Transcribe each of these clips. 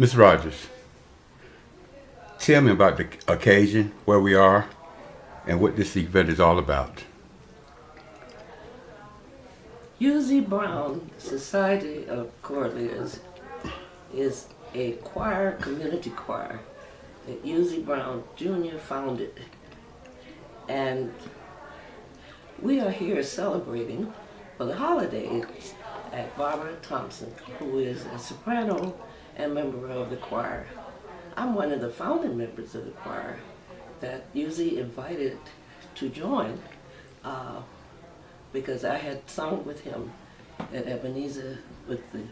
Miss Rogers, tell me about the occasion, where we are, and what this event is all about. UZ Brown Society of Choraleers is a choir, community choir that UZ Brown Jr. founded. And we are here celebrating for the holidays at Barbara Thompson, who is a soprano and member of the choir. I'm one of the founding members of the choir that UZ invited to join because I had sung with him at Ebenezer with the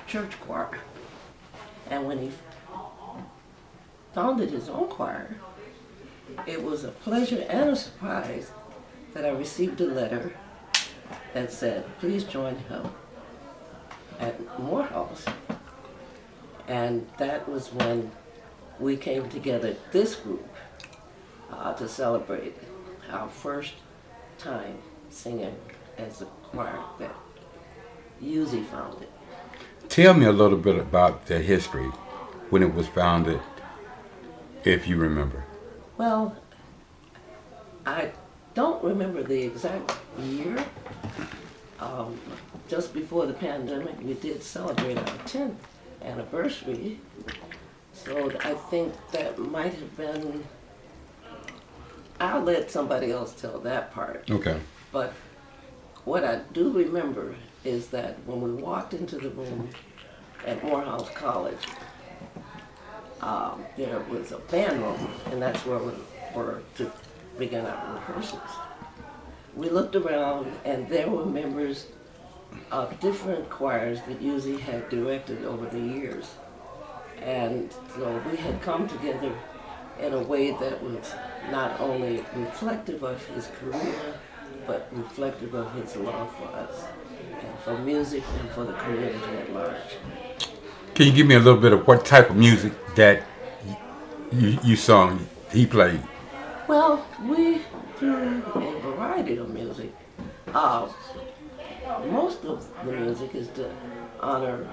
church choir. And when he founded his own choir, it was a pleasure and a surprise that I received a letter that said, please join him at Morehouse. And that was when we came together, this group, to celebrate our first time singing as a choir that Uzi founded. Tell me a little bit about the history when it was founded, if you remember. Well, I don't remember the exact year. Just before the pandemic, we did celebrate our 10th anniversary. So I think that might have been, I'll let somebody else tell that part. Okay. But what I do remember is that when we walked into the room at Morehouse College, there was a band room, and that's where we were to begin our rehearsals. We looked around, and there were members of different choirs that Uzi had directed over the years. And so we had come together in a way that was not only reflective of his career, but reflective of his love for us, and for music, and for the community at large. Can you give me a little bit of what type of music that you sung, he played? Well, we do a variety of music. Most of the music is to honor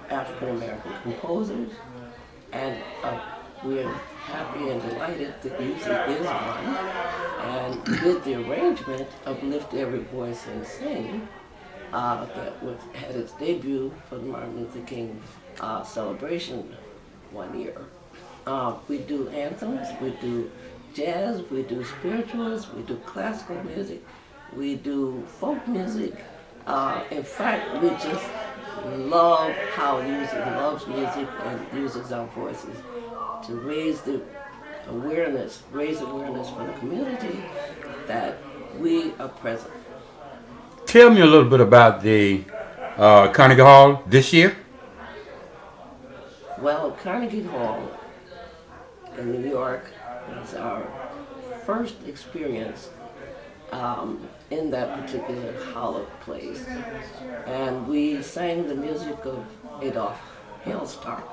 African American composers, and we're happy and delighted that music is one. And with the arrangement of Lift Every Voice and Sing, had its debut for the Martin Luther King celebration one year. We do anthems, we do jazz, we do spirituals, we do classical music, we do folk music. In fact, we just love how music loves music and uses our voices to raise awareness for the community that we are present. Tell me a little bit about the Carnegie Hall this year. Well, Carnegie Hall in New York was our first experience in that particular hallowed place. And we sang the music of Adolph Hailstar,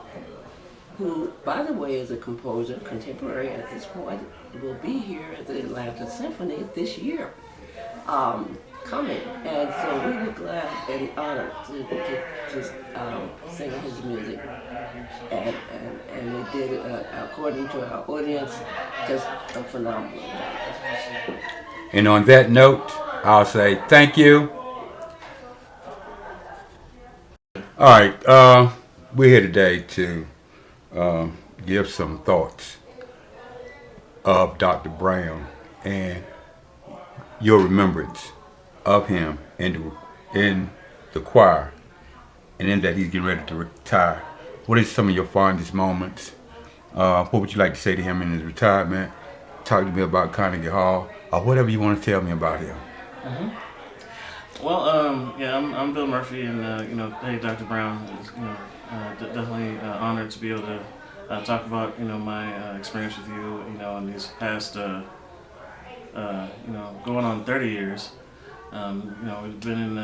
who, by the way, is a composer, contemporary at this point, will be here at the Atlanta Symphony this year, coming. And so we were glad and honored to sing his music. And we did it, according to our audience, just a phenomenal job. And on that note, I'll say thank you. All right, we're here today to give some thoughts of Dr. Brown and your remembrance of him in the choir, and in that he's getting ready to retire. What is some of your fondest moments? What would you like to say to him in his retirement? Talk to me about Carnegie Hall, or whatever you want to tell me about him. Well, I'm Bill Murphy, and hey, Dr. Brown, definitely honored to be able to talk about my experience with you, in these past going on 30 years. We've been in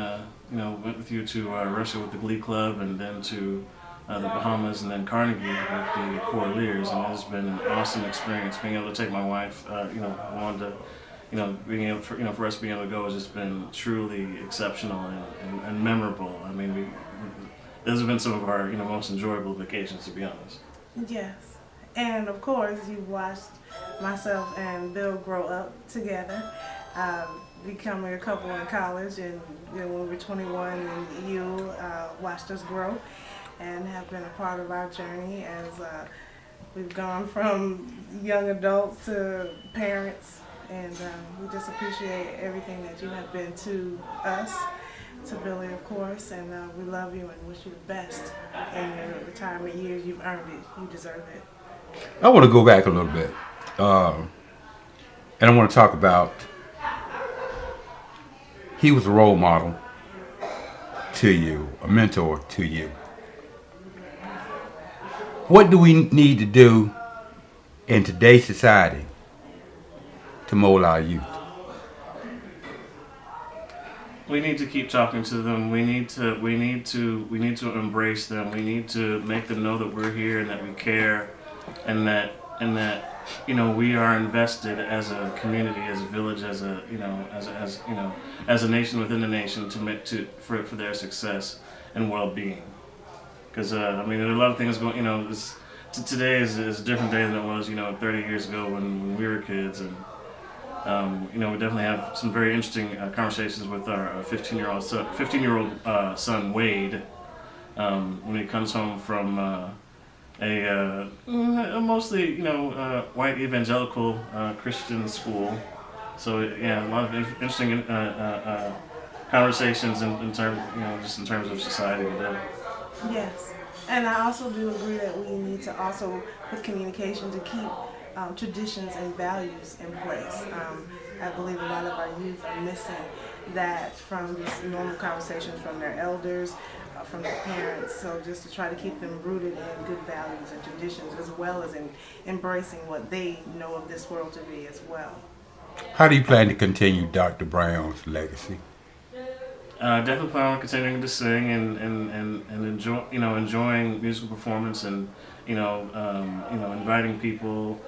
went with you to Russia with the Glee Club, and then to the Bahamas, and then Carnegie with the Choraleers, and it's been an awesome experience being able to take my wife. Wanted to. Being able for us being able to go has just been truly exceptional and memorable. I mean, those have been some of our most enjoyable vacations, to be honest. Yes. And of course, you watched myself and Bill grow up together, becoming a couple in college, and when we were 21, and you watched us grow and have been a part of our journey as we've gone from young adults to parents. And we just appreciate everything that you have been to us, to Billy, of course, and we love you and wish you the best in your retirement years. You've earned it. You deserve it. I want to go back a little bit, and I want to talk about he was a role model to you, a mentor to you. What do we need to do in today's society to mold our youth? We need to keep talking to them. We need to embrace them. We need to make them know that we're here and that we care, and that we are invested as a community, as a village, as a as a nation within the nation for their success and well-being. Because there are a lot of things going. Today is a different day than it was 30 years ago when we were kids, and we definitely have some very interesting conversations with our 15-year-old son Wade when he comes home from a mostly white evangelical Christian school. So yeah, a lot of interesting conversations in terms just in terms of society today. Yes. And I also do agree that we need to also put communication to keep traditions and values in place. I believe a lot of our youth are missing that from just normal conversations from their elders, from their parents. So just to try to keep them rooted in good values and traditions, as well as in embracing what they know of this world to be as well. How do you plan to continue Dr. Brown's legacy? Definitely plan on continuing to sing and enjoy enjoying musical performance and inviting people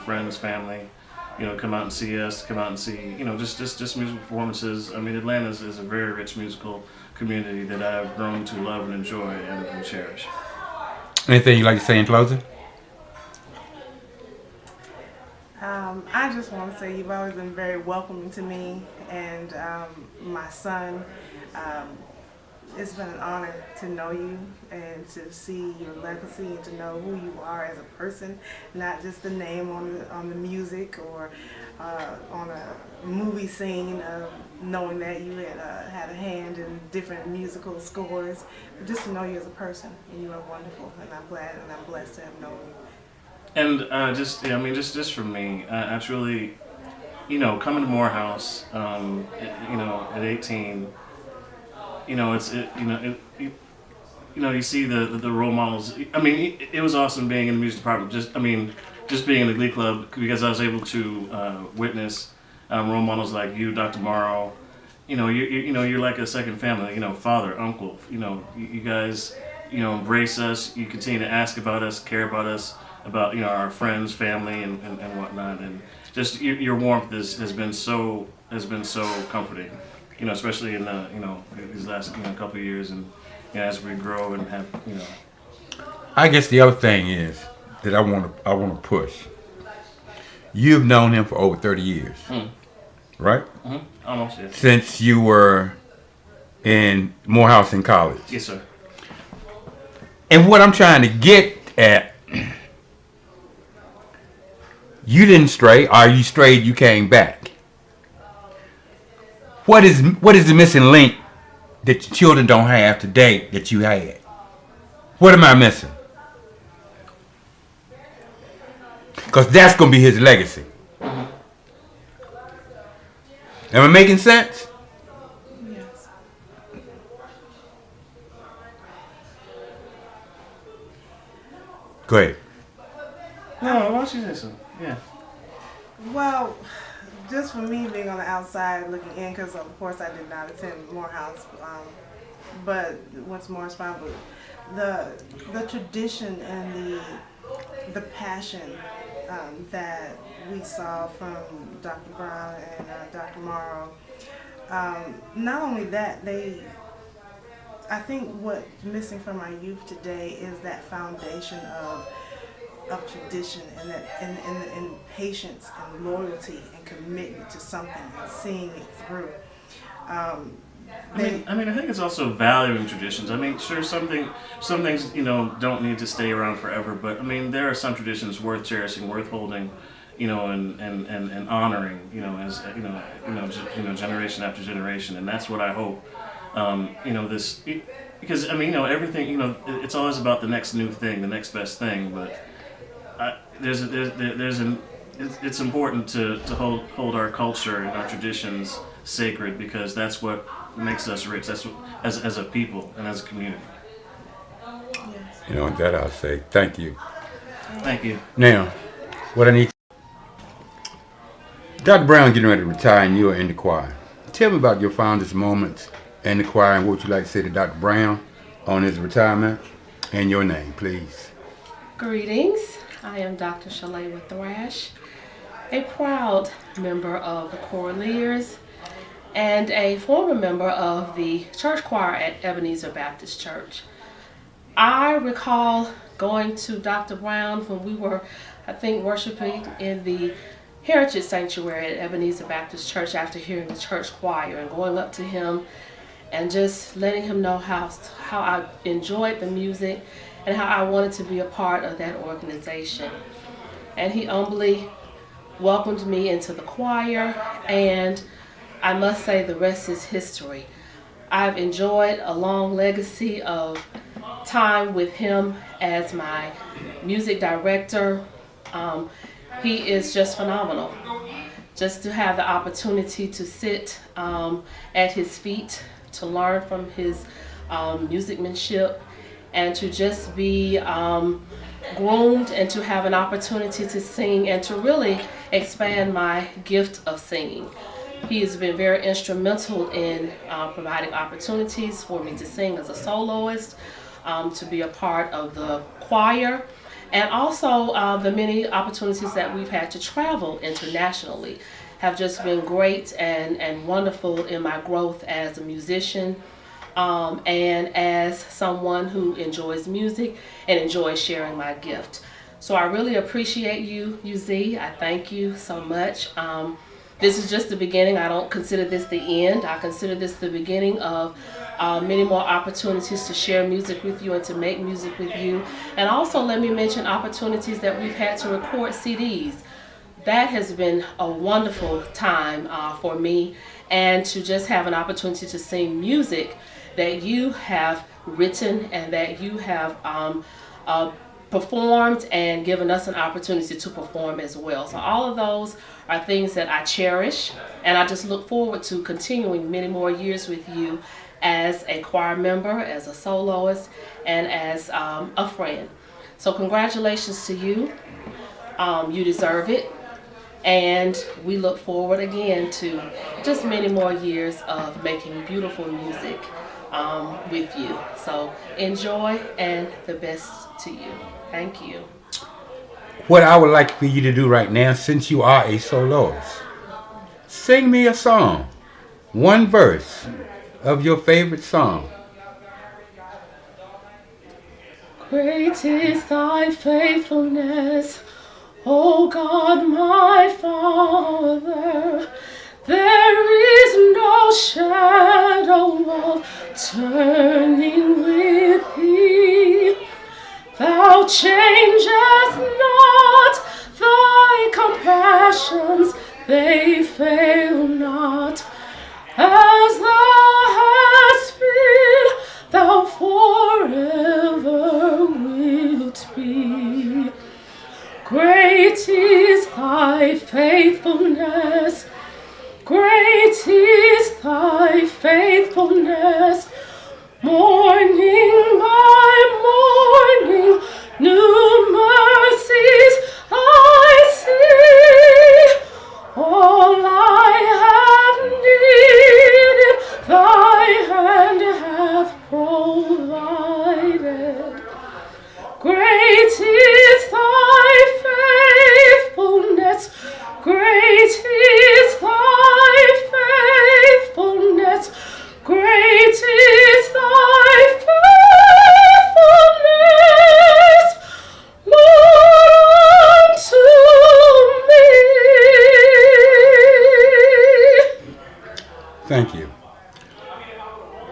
friends, family, come out and see us, come out and see just musical performances. Atlanta is a very rich musical community that I've grown to love and enjoy and cherish. Anything you'd like to say in closing? I just want to say you've always been very welcoming to me and my son. It's been an honor to know you and to see your legacy and to know who you are as a person, not just the name on the music or on a movie scene of knowing that you had a hand in different musical scores, but just to know you as a person. And you are wonderful, and I'm glad and I'm blessed to have known you. And just for me, I truly, coming to Morehouse, at 18, you see the role models. It was awesome being in the music department. Just being in the Glee Club because I was able to witness role models like you, Dr. Morrow. You're like a second family. Father, uncle. You guys, embrace us. You continue to ask about us, care about us, about our friends, family, and whatnot. And just your warmth has been so comforting. Especially in these last couple of years, and as we grow and have. I guess the other thing is that I want to push. You've known him for over 30 years, right? Mm-hmm. Almost, yes. Since you were in Morehouse in college. Yes, sir. And what I'm trying to get at, you didn't stray, or you strayed, you came back. What is the missing link that your children don't have today that you had? What am I missing? Because that's going to be his legacy. Am I making sense? Yes. Go ahead. No, why don't you say so? Yeah. Well, just for me being on the outside looking in, because of course I did not attend Morehouse, but went to Morris Brown, but the tradition and the passion that we saw from Dr. Brown and Dr. Morrow, not only that, they I think what's missing from our youth today is that foundation of tradition and and patience and loyalty and commitment to something and seeing it through. I think it's also valuing traditions. I mean, sure, some things don't need to stay around forever, but I mean, there are some traditions worth cherishing, worth holding, and honoring, as generation after generation, and that's what I hope. Because I mean, everything, it's always about the next new thing, the next best thing, but it's important to hold our culture and our traditions sacred, because that's what makes us rich. That's what, as a people and as a community. Yes. With that I'll say thank you. Thank you. Now, what I need, Dr. Brown getting ready to retire and you are in the choir. Tell me about your fondest moments in the choir and what would you like to say to Dr. Brown on his retirement, and your name, please. Greetings. I am Dr. Shalay Thrash, a proud member of the Choraleers and a former member of the church choir at Ebenezer Baptist Church. I recall going to Dr. Brown when we were, I think, worshiping in the Heritage Sanctuary at Ebenezer Baptist Church after hearing the church choir, and going up to him and just letting him know how I enjoyed the music and how I wanted to be a part of that organization. And he humbly welcomed me into the choir, and I must say the rest is history. I've enjoyed a long legacy of time with him as my music director. He is just phenomenal. Just to have the opportunity to sit at his feet, to learn from his musicmanship, and to just be groomed and to have an opportunity to sing and to really expand my gift of singing. He has been very instrumental in providing opportunities for me to sing as a soloist, to be a part of the choir, and also the many opportunities that we've had to travel internationally have just been great and wonderful in my growth as a musician, and as someone who enjoys music and enjoys sharing my gift. So I really appreciate you, UZ. I thank you so much. This is just the beginning. I don't consider this the end. I consider this the beginning of many more opportunities to share music with you and to make music with you. And also let me mention opportunities that we've had to record CDs. That has been a wonderful time for me, and to just have an opportunity to sing music that you have written and that you have performed and given us an opportunity to perform as well. So all of those are things that I cherish, and I just look forward to continuing many more years with you as a choir member, as a soloist, and as a friend. So congratulations to you. You deserve it. And we look forward again to just many more years of making beautiful music with you. So enjoy, and the best to you. Thank you. What I would like for you to do right now, since you are a soloist, sing me a song, one verse of your favorite song. Great is thy faithfulness, O God, my Father. There is no shadow of turning with thee. Thou changest not, thy compassions, they fail not. As thou hast been, thou forever wilt be. Great is thy faithfulness, great is thy faithfulness. Morning by morning, new mercies I see. All I have needed, thy hand hath provided. Great is thy faithfulness, great is thy faithfulness, great is thy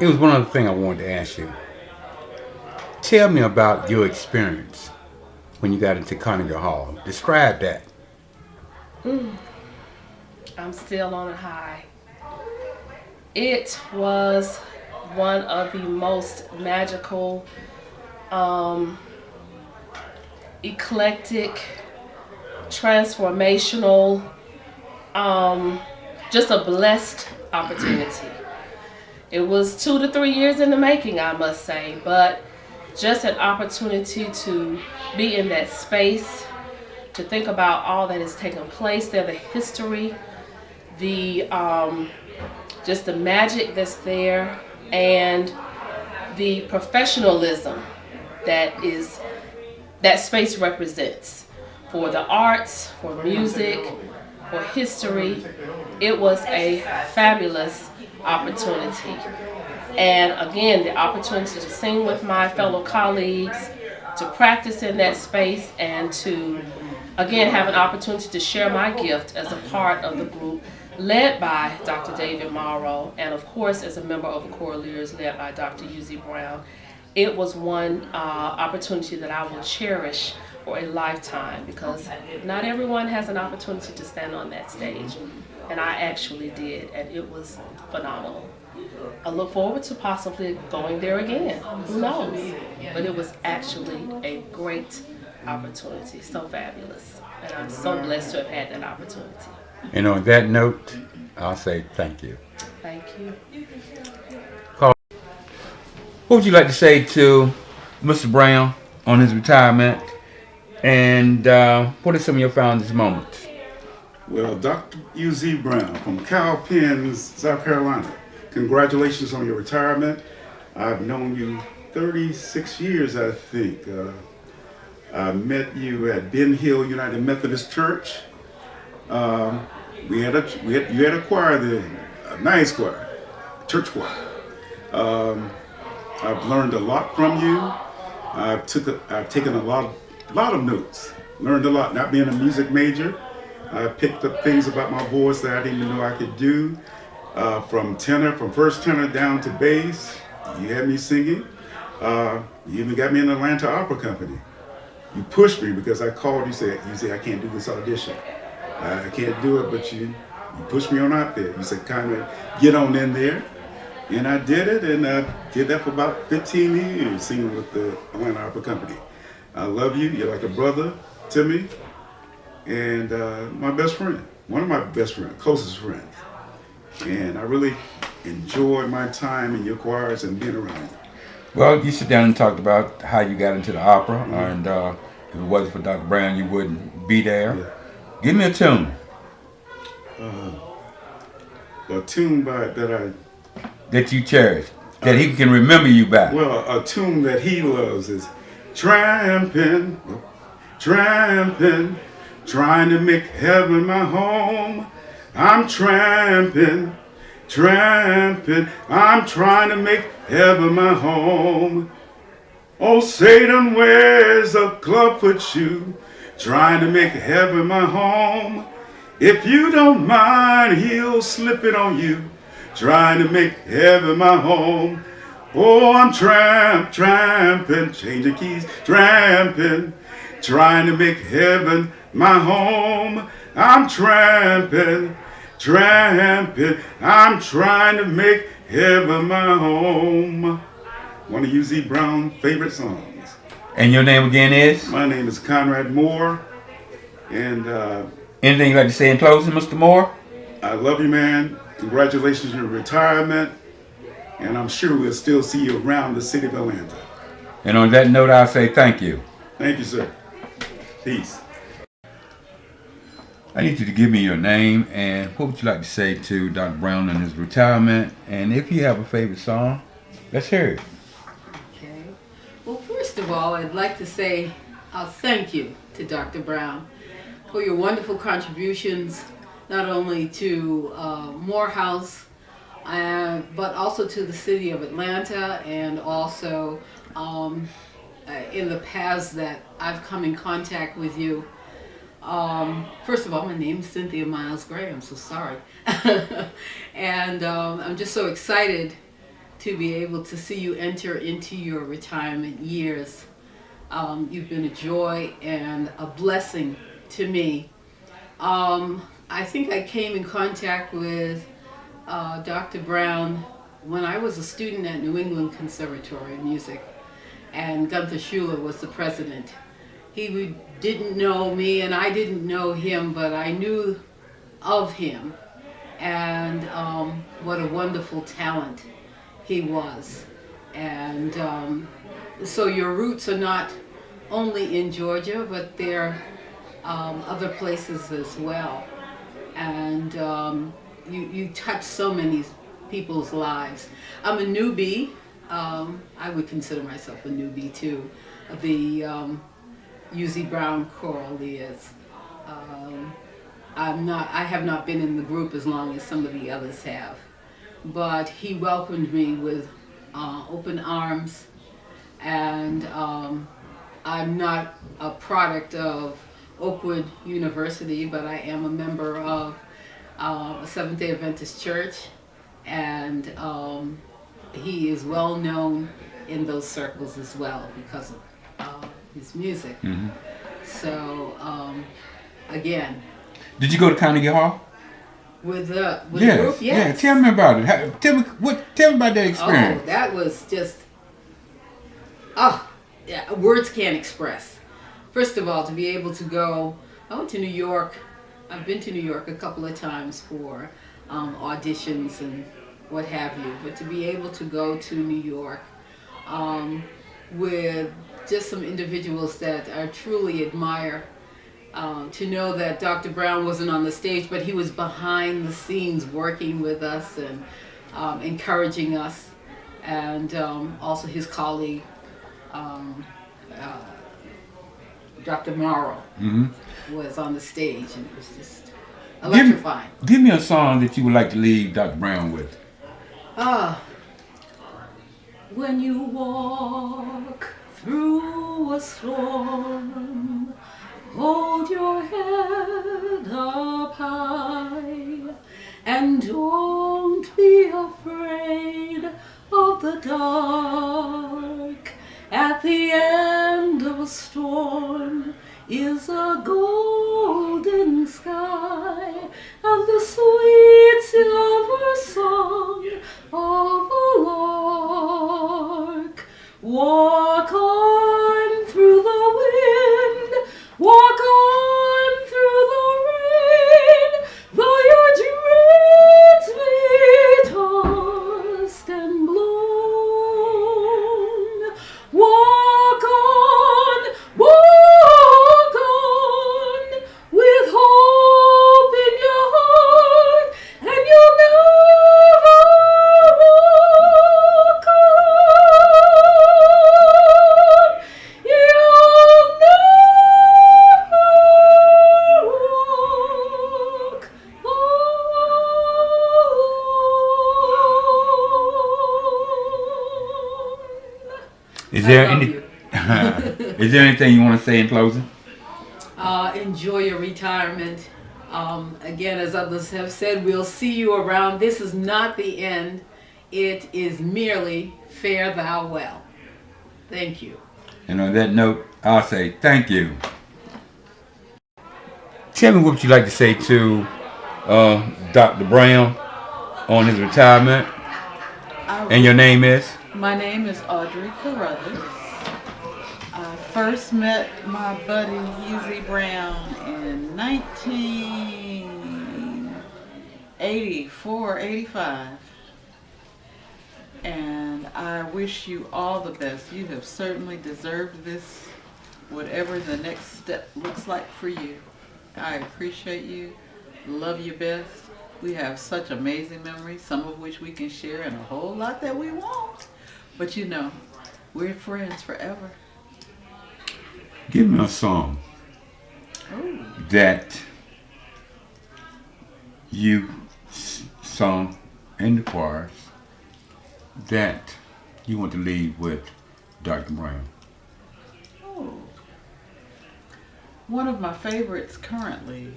it was one other thing I wanted to ask you. Tell me about your experience when you got into Carnegie Hall. Describe that. I'm still on a high. It was one of the most magical, eclectic, transformational, just a blessed opportunity. It was 2 to 3 years in the making, I must say, but just an opportunity to be in that space, to think about all that has taken place there, the history, the just the magic that's there, and the professionalism that space represents for the arts, for music, for history. It was a fabulous opportunity. And again, the opportunity to sing with my fellow colleagues, to practice in that space, and to again have an opportunity to share my gift as a part of the group led by Dr. David Morrow, and of course as a member of the Choraleers led by Dr. Uzi Brown. It was one opportunity that I will cherish for a lifetime, because not everyone has an opportunity to stand on that stage, and I actually did, and it was phenomenal. I look forward to possibly going there again. Who knows? But it was actually a great opportunity, so fabulous, and I'm so blessed to have had that opportunity. And on that note, I'll say thank you. Thank you. What would you like to say to Mr. Brown on his retirement? And what are some of your fondest moments? Well, Dr. U.Z. Brown from Cowpens, South Carolina, congratulations on your retirement. I've known you 36 years, I think. I met you at Ben Hill United Methodist Church. You had a choir then, a nice choir, church choir. I've learned a lot from you. I've taken a lot of notes. Learned a lot. Not being a music major, I picked up things about my voice that I didn't even know I could do. From first tenor down to bass. You had me singing. You even got me in the Atlanta Opera Company. You pushed me because I called you, said I can't do this audition. I can't do it, but you pushed me on out there. You said, kind of get on in there. And I did it, and I did that for about 15 years, singing with the Atlanta Opera Company. I love you. You're like a brother to me. And my best friend, one of my best friends, closest friends. And I really enjoyed my time in your choirs and being around you. Well, you sit down and talked about how you got into the opera, and if it wasn't for Dr. Brown, you wouldn't be there. Yeah. Give me a tune. A tune That you cherish, that he can remember you by. well, a tune that he loves is tramping, tramping, trying to make heaven my home. I'm tramping, tramping, I'm trying to make heaven my home. Oh, Satan wears a clubfoot shoe, trying to make heaven my home. If you don't mind, he'll slip it on you, trying to make heaven my home. Oh, I'm tramping, changing keys, tramping, trying to make heaven my home. I'm tramping, I'm trying to make heaven my home. One of U.Z. Brown's favorite songs. And your name again is? My name is Conrad Moore, and Anything you'd like to say in closing, Mr. Moore? I love you, man. Congratulations on your retirement, and I'm sure we'll still see you around the city of Atlanta. And on that note, I'll say thank you. Thank you, sir. Peace. I need you to give me your name and what would you like to say to Dr. Brown in his retirement, and if you have a favorite song, let's hear it. Okay. Well, first of all, I'd like to say thank you to Dr. Brown for your wonderful contributions, not only to Morehouse, but also to the city of Atlanta, and also in the paths that I've come in contact with you. First of all, my name is Cynthia Miles Gray. I'm so sorry. And I'm just so excited to be able to see you enter into your retirement years. You've been a joy and a blessing to me. I think I came in contact with Dr. Brown when I was a student at New England Conservatory of Music, and Gunther Schuller was the president. He didn't know me and I didn't know him, but I knew of him and what a wonderful talent he was. And so your roots are not only in Georgia, but they're other places as well. And you touch so many people's lives. I'm a newbie. I would consider myself a newbie too. The UZ Brown Choral is. I have not been in the group as long as some of the others have, but he welcomed me with open arms, and I'm not a product of Oakwood University, but I am a member of a Seventh-day Adventist church, and he is well known in those circles as well because of his music. Mm-hmm. So again, Did you go to Carnegie Hall? with the group, Yes. yes. Yeah. Tell me about it. Tell me about that experience. Oh, that was just, yeah, words can't express. First of all, to be able to go, I went to New York. I've been to New York a couple of times for auditions and what have you, but to be able to go to New York with just some individuals that I truly admire, to know that Dr. Brown wasn't on the stage, but he was behind the scenes working with us and encouraging us, and also his colleague, Dr. Morrow, was on the stage, and it was just electrifying. Give me a song that you would like to leave Dr. Brown with. When you walk through a storm, hold your head up high, and don't be afraid of the dark. At the end of a storm is a golden sky, and the sweet silver song of a lark. Walk on through the wind, walk on through the rain, though your dreams be tossed and blown. Walk on, with hope in your heart, and you'll never walk alone. You'll never walk alone. Is there I love any? you. Is there anything you want to say in closing? Enjoy your retirement. Again, as others have said, we'll see you around. This is not the end. It is merely fare thou well. Thank you. And on that note, I'll say thank you. Tell me what you'd like to say to Dr. Brown on his retirement. And your name is? My name is Audrey Carruthers. I first met my buddy UZ Brown in 1984, 85. And I wish you all the best. You have certainly deserved this, whatever the next step looks like for you. I appreciate you, love you best. We have such amazing memories, some of which we can share, and a whole lot that we won't. But you know, we're friends forever. Give me a song that you sung in the choirs that you want to leave with Dr. Brown. Oh. One of my favorites currently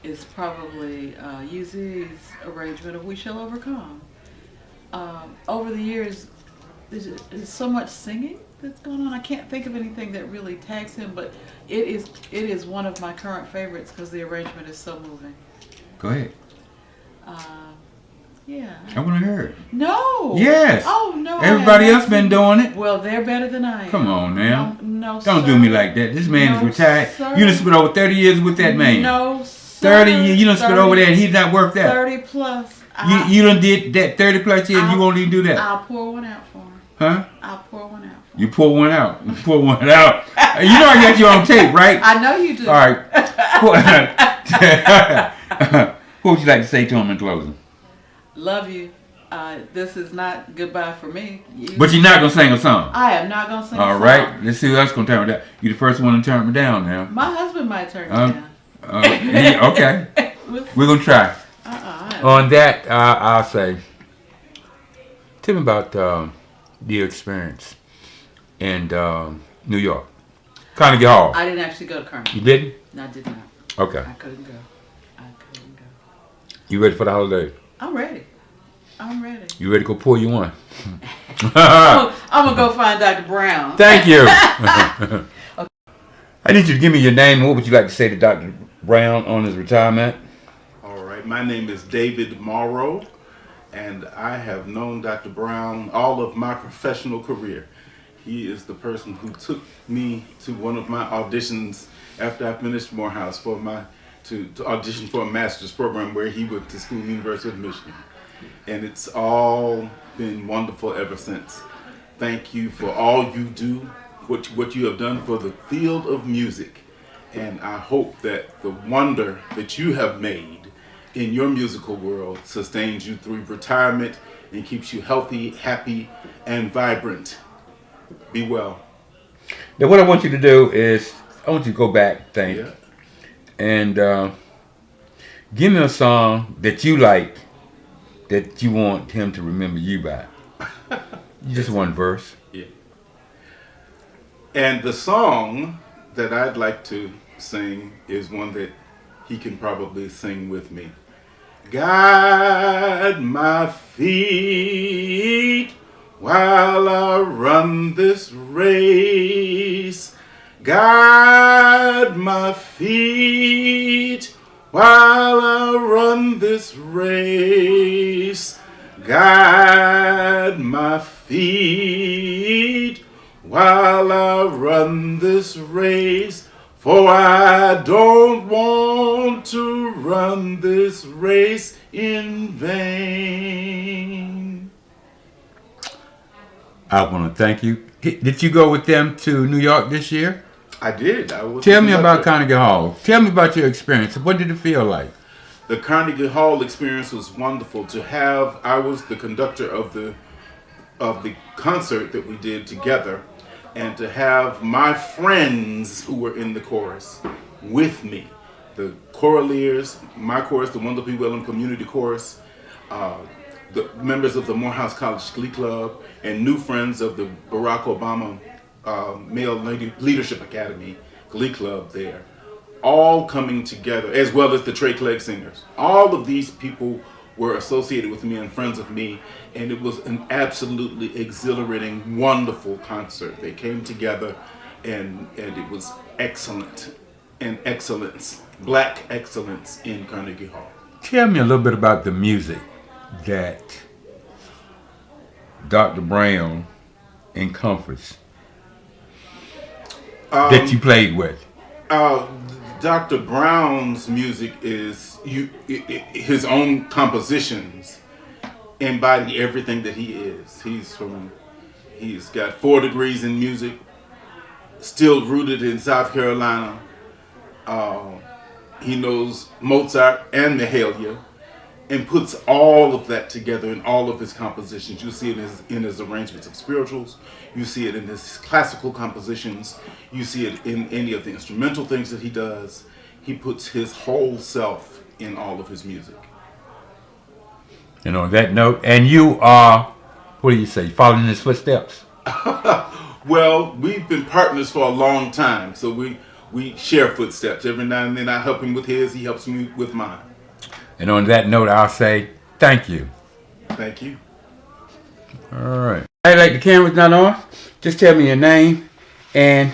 is probably UZ's arrangement of We Shall Overcome. over the years, there's so much singing that's going on. I can't think of anything that really tags him, but it is one of my current favorites because the arrangement is so moving. Go ahead. Yeah. I want to hear it. No. Yes. Oh no. Everybody else been doing it. Well, they're better than I am. Come on now. No, Don't sir. do me like that. This man is retired. Sir. You done spent over 30 years with that man. No, sir. 30 years. You done spent over there and he's not worth that. 30 plus. You done did that 30 plus years. You won't even do that. I'll pour one out for him. Huh? I'll pour one out. You pour one out. You pour one out. You know I got you on tape, right? I know you do. All right. What would you like to say to him in closing? Love you. This is not goodbye for me. But you're not going to sing a song. I am not going to sing a All song. right. Let's see who else going to turn me down. You the first one to turn me down now. My husband might turn me down. Okay. We're going to try. On that, I'll say, tell me about your experience in New York. Carnegie Hall. I didn't actually go to Carnegie. You didn't? No, I did not. Okay. I couldn't go. You ready for the holiday? I'm ready. You ready to go pour you one? I'm going to go find Dr. Brown. Thank you. I need you to give me your name. What would you like to say to Dr. Brown on his retirement? All right, my name is David Morrow, and I have known Dr. Brown all of my professional career. He is the person who took me to one of my auditions after I finished Morehouse to audition for a master's program where he went to school, University of Michigan. And it's all been wonderful ever since. Thank you for all you do, what you have done for the field of music. And I hope that the wonder that you have made in your musical world sustains you through retirement and keeps you healthy, happy, and vibrant. Be well. Now what I want you to do is, I want you to go back, and give me a song that you like that you want him to remember you by. Just one verse. Yeah. And the song that I'd like to sing is one that he can probably sing with me. Guide my feet while I run this race. Guide my feet while I run this race. Guide my feet while I run this race. For I don't want to run this race in vain. I want to thank you. Did you go with them to New York this year? I did. Tell me about Carnegie Hall. Tell me about your experience. What did it feel like? The Carnegie Hall experience was wonderful. I was the conductor of the concert that we did together, and to have my friends who were in the chorus with me, the choraliers, my chorus, the Wendell P. Wellham Community Chorus, the members of the Morehouse College Glee Club, and new friends of the Barack Obama Male Leadership Academy Glee Club there, all coming together, as well as the Trey Clegg Singers. All of these people were associated with me and friends of me, and it was an absolutely exhilarating, wonderful concert. They came together, and it was excellent, and excellence, black excellence in Carnegie Hall. Tell me a little bit about the music that Dr. Brown encompassed that you played with. Dr. Brown's music is his own compositions embody everything that he is. He's got 4 degrees in music, still rooted in South Carolina. He knows Mozart and Mahalia, and puts all of that together in all of his compositions. You see it in his arrangements of spirituals. You see it in his classical compositions. You see it in any of the instrumental things that he does. He puts his whole self in all of his music. And on that note, and you are, what do you say, following his footsteps? Well, we've been partners for a long time, so we share footsteps. Every now and then I help him with his, he helps me with mine. And on that note, I'll say thank you. Thank you. All right. Hey, like the camera's not on, just tell me your name and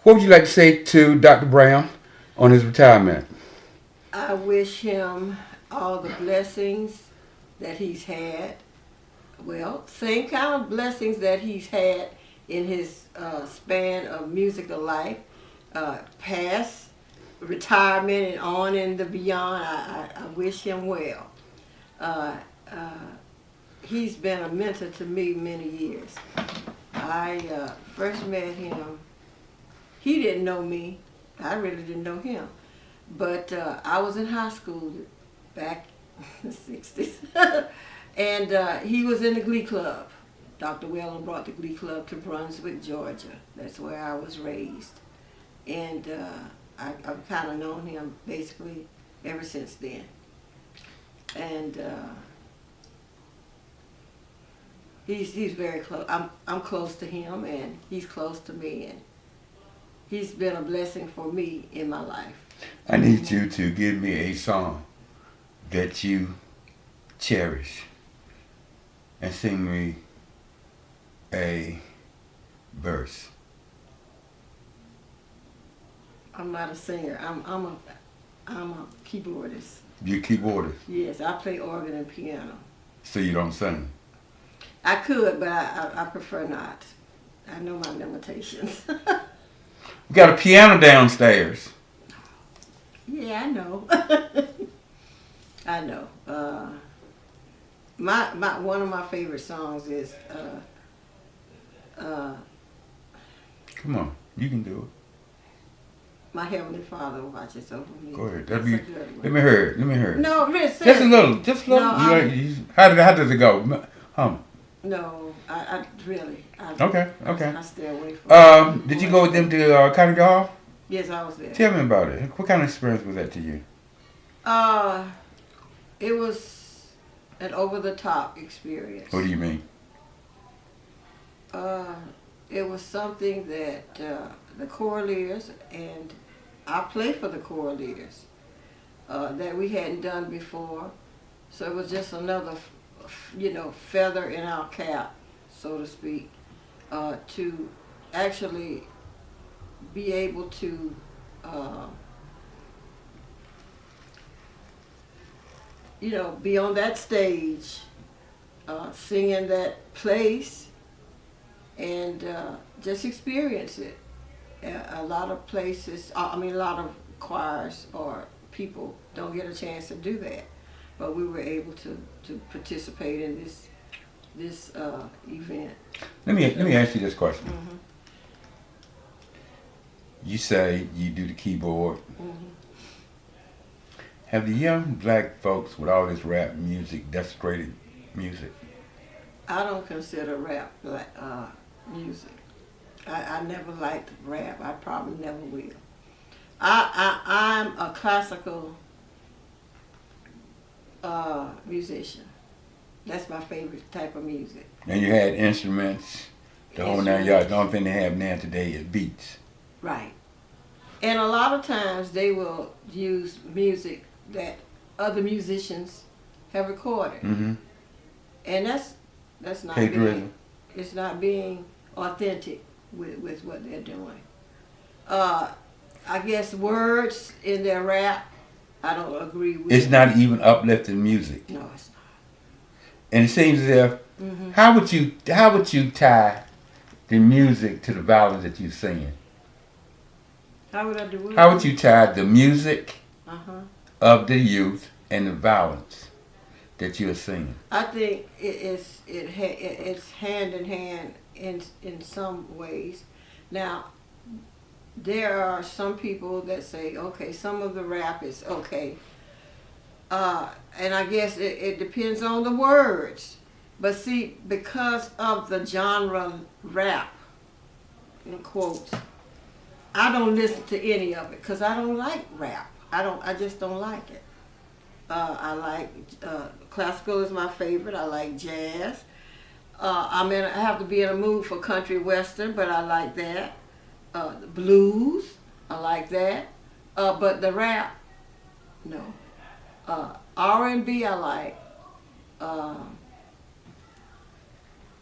what would you like to say to Dr. Brown on his retirement? I wish him all the blessings that he's had. Well, same kind of blessings that he's had in his span of musical life, past, retirement, and on in the beyond. I wish him well. Uh, uh, he's been a mentor to me many years. I first met him. He didn't know me. I really didn't know him. But I was in high school back in the 60s. And he was in the Glee Club. Dr. Whelan brought the Glee Club to Brunswick, Georgia. That's where I was raised. And I've kind of known him basically ever since then. And he's very close. I'm close to him, and he's close to me. And he's been a blessing for me in my life. I need you to give me a song that you cherish and sing me a verse. I'm not a singer. I'm a keyboardist. You keyboardist, Yes, I play organ and piano. so you don't sing. I could, but I prefer not. I know my limitations. We got a piano downstairs. Yeah, I know. I know. My one of my favorite songs is Come on, you can do My Heavenly Father Watches Over Me. it. Go ahead. That's Let me, a good one. let me hear it. Let me hear it. No, listen. Just a little. Just a little. No, How does it go? Hum. No, I really. Okay. Okay. I stay away from. Did you go with them to Carnegie Hall? Yes, I was there. Tell me about it. What kind of experience was that to you? It was an over-the-top experience. What do you mean? It was something that the choir leaders, and I played for the choir leaders, that we hadn't done before. So it was just another, feather in our cap, so to speak, to actually be able to be on that stage, singing that place, and just experience it. A lot of places, a lot of choirs or people don't get a chance to do that, but we were able to participate in this event. Let me ask you this question. Mm-hmm. You say you do the keyboard. Mm-hmm. Have the young black folks with all this rap music desecrated music? I don't consider rap music. I never liked rap. I probably never will. I'm a classical musician. That's my favorite type of music. And you had instruments, the whole nine yards. The only thing they have now today is beats. Right. And a lot of times they will use music that other musicians have recorded. Mm-hmm. And that's not Plagiarism. it's not being authentic with what they're doing. I guess words in their rap, I don't agree with. It's not even uplifting music. No, it's not. And it seems as if Mm-hmm. how would you tie the music to the violence that you're singing? How would I do it? How would you tie the music Uh-huh. of the youth and the violence that you're singing? I think it's hand in hand in some ways. Now, there are some people that say, okay, some of the rap is okay. And I guess it depends on the words. But see, because of the genre rap, in quotes, I don't listen to any of it because I don't like rap. I just don't like it. I like classical is my favorite. I like jazz. I have to be in a mood for country western, but I like that. The blues, I like that. But the rap, no. R&B, I like.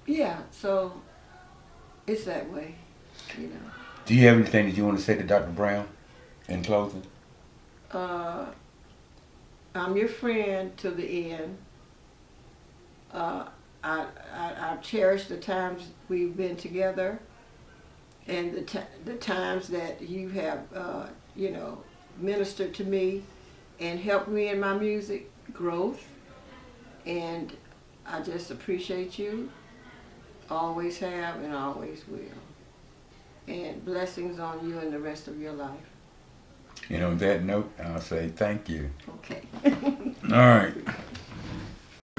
yeah, so it's that way, you know. Do you have anything that you want to say to Dr. Brown in closing? Uh, I'm your friend to the end. Uh, I've cherished the times we've been together and the times that you have, you know, ministered to me and helped me in my music growth. And I just appreciate you, always have and always will. And blessings on you and the rest of your life. And on that note, I'll say thank you. Okay. All right.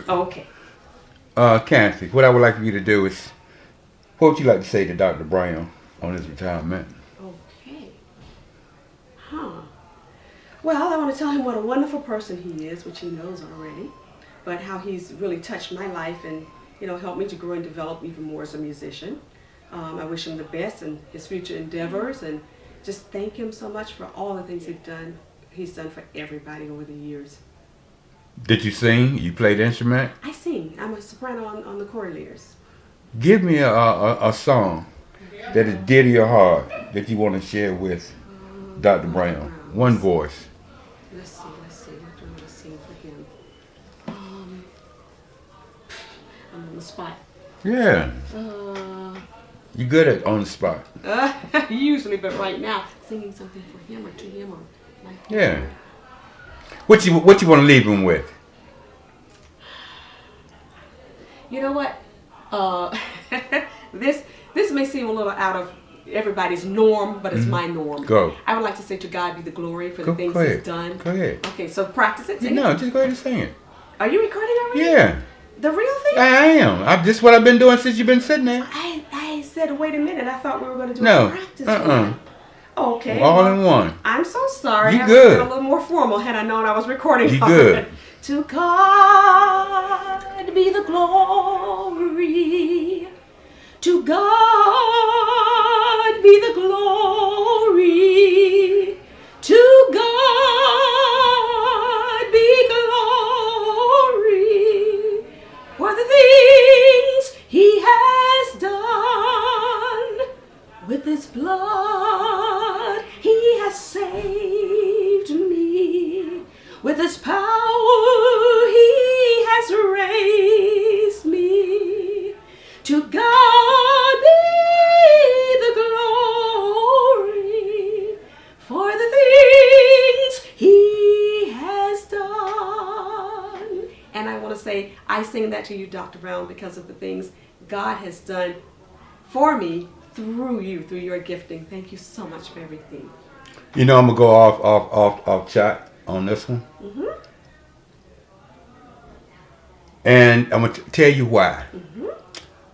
Okay. Kathy, what I would like for you to do is, what would you like to say to Dr. Brown on his retirement? Okay. Huh. Well, I want to tell him what a wonderful person he is, which he knows already, but how he's really touched my life and, you know, helped me to grow and develop even more as a musician. I wish him the best in his future endeavors and just thank him so much for all the things he's done for everybody over the years. Did you sing? You played the instrument? I sing. I'm a soprano on the Coraliers. Give me a song that is dear to your heart that you want to share with Dr. Brown. One voice. Let's see. What do I want to sing for him? I'm on the spot. Yeah. You good at on the spot. Usually, but right now, singing something for him or to him or like. Yeah. What you want to leave him with? You know what? This may seem a little out of everybody's norm, but it's my norm. Go. I would like to say to God be the glory for the things go ahead. He's done. Go ahead. Okay, so practice it. Sing No, it. just go ahead and sing it. Are you recording already? Yeah. The real thing? I am. This is what I've been doing since you've been sitting there. I said, wait a minute. I thought we were going to do No. a practice one. Okay. All well, in one. I'm so sorry. You I good. would have been a little more formal had I known I was recording. You on good. it. To God be the glory. To God be the glory. To God be glory for the things He has done. With His blood He has saved me. With His power He has raised me. To God be the glory for the things He has done. And I want to say, I sing that to you, Dr. Brown, because of the things God has done for me through you, through your gifting. Thank you so much for everything. You know, I'm going to go off chat on this one. Mm-hmm. And I'm going to tell you why. Mm-hmm.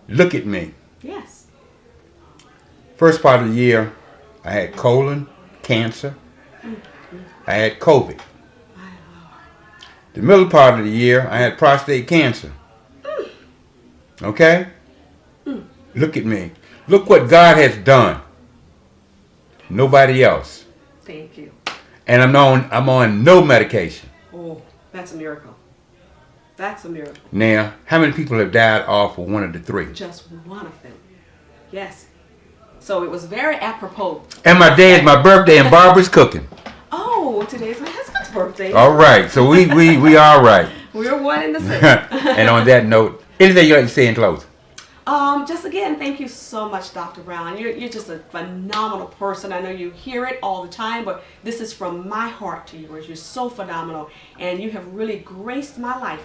Look at me. Yes. First part of the year, I had colon cancer. I had COVID. The middle part of the year, I had prostate cancer. Okay? Look at me. Look what God has done. Nobody else. Thank you. And I'm on no medication. Oh, that's a miracle. That's a miracle. Now, how many people have died off of one of the three? Just one of them. Yes. So it was very apropos. And my day is my birthday and Barbara's cooking. Oh, today's my husband's birthday. All right. So we all right. We're one in the same. And on that note, anything you like to say in closing? Just again, thank you so much, Dr. Brown. You're just a phenomenal person. I know you hear it all the time, but this is from my heart to yours. You're so phenomenal, and you have really graced my life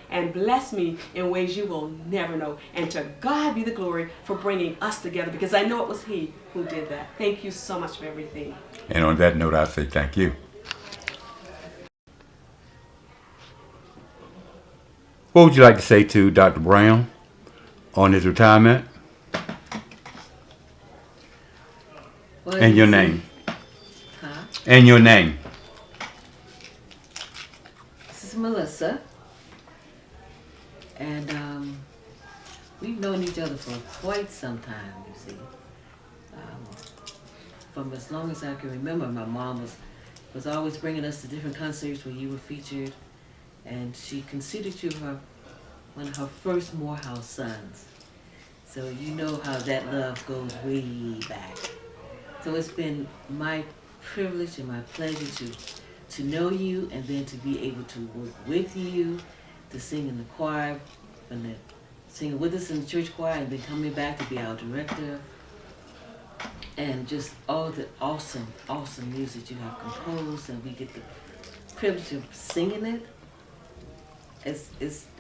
and blessed me in ways you will never know. And to God be the glory for bringing us together, because I know it was He who did that. Thank you so much for everything. And on that note, I say thank you. What would you like to say to Dr. Brown on his retirement? Well, And your name. Huh? And your name. This is Melissa. And we've known each other for quite some time, you see. From as long as I can remember, my mom was always bringing us to different concerts where you were featured. And she considered you one of her first Morehouse sons. So you know how that love goes way back. So it's been my privilege and my pleasure to know you and then to be able to work with you, to sing in the choir, and then singing with us in the church choir, and then coming back to be our director, and just all the awesome, awesome music you have composed, and we get the privilege of singing it.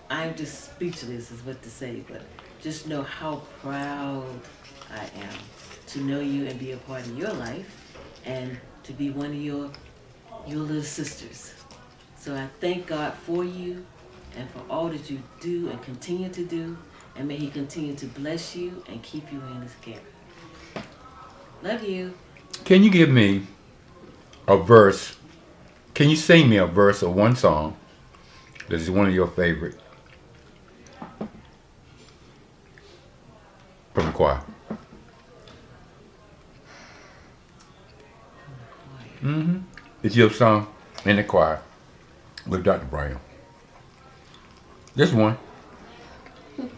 I'm just speechless is what to say, but just know how proud I am to know you and be a part of your life and to be one of your little sisters. So I thank God for you and for all that you do and continue to do, and may He continue to bless you and keep you in His care. Love you. Can you give me a verse? Can you sing me a verse of one song that is one of your favorite from the choir? Mm-hmm. It's your song in the choir with Dr. Brown. Just one. Well,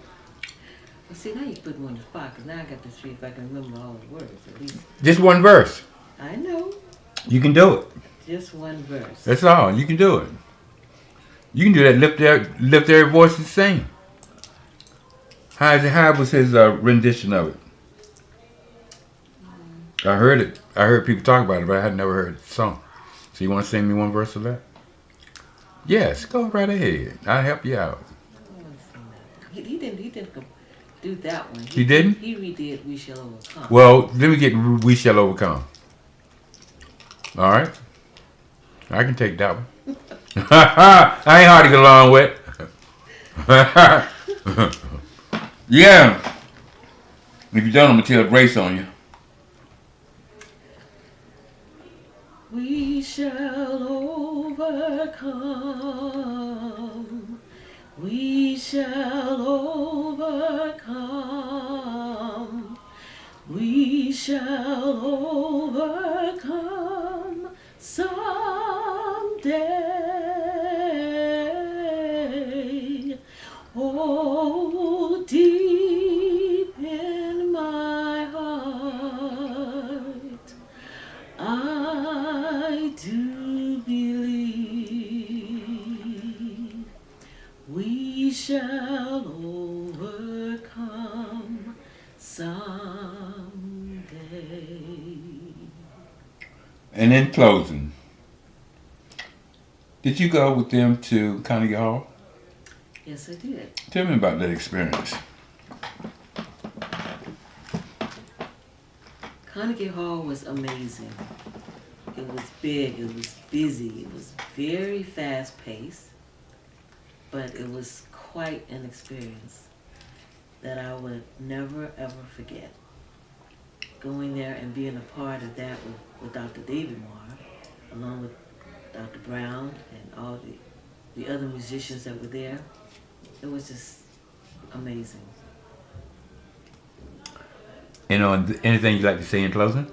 see, now you put me on the spot, because now I got to see if I can remember all the words, at least. Just one verse. I know. You can do it. Just one verse. That's all. You can do it. You can do that. Lift their voice and sing. How was his rendition of it? I heard it. I heard people talk about it, but I had never heard the song. So you want to sing me one verse of that? Yes, go right ahead. I'll help you out. He didn't do that one. He didn't? He redid We Shall Overcome. Well, let me get We Shall Overcome. All right. I can take that one. I ain't hard to get along with. Yeah. If you don't, I'm going to tell Grace on you. We shall overcome. We shall overcome. We shall overcome someday. Oh, deep in my heart, I do believe we shall overcome someday. And in closing, did you go with them to Carnegie Hall? Yes, I did. Tell me about that experience. Carnegie Hall was amazing. It was big, it was busy, it was very fast paced, but it was quite an experience that I would never ever forget. Going there and being a part of that with Dr. David Moore, along with Dr. Brown and all the other musicians that were there, it was just amazing. Anything you'd like to say in closing?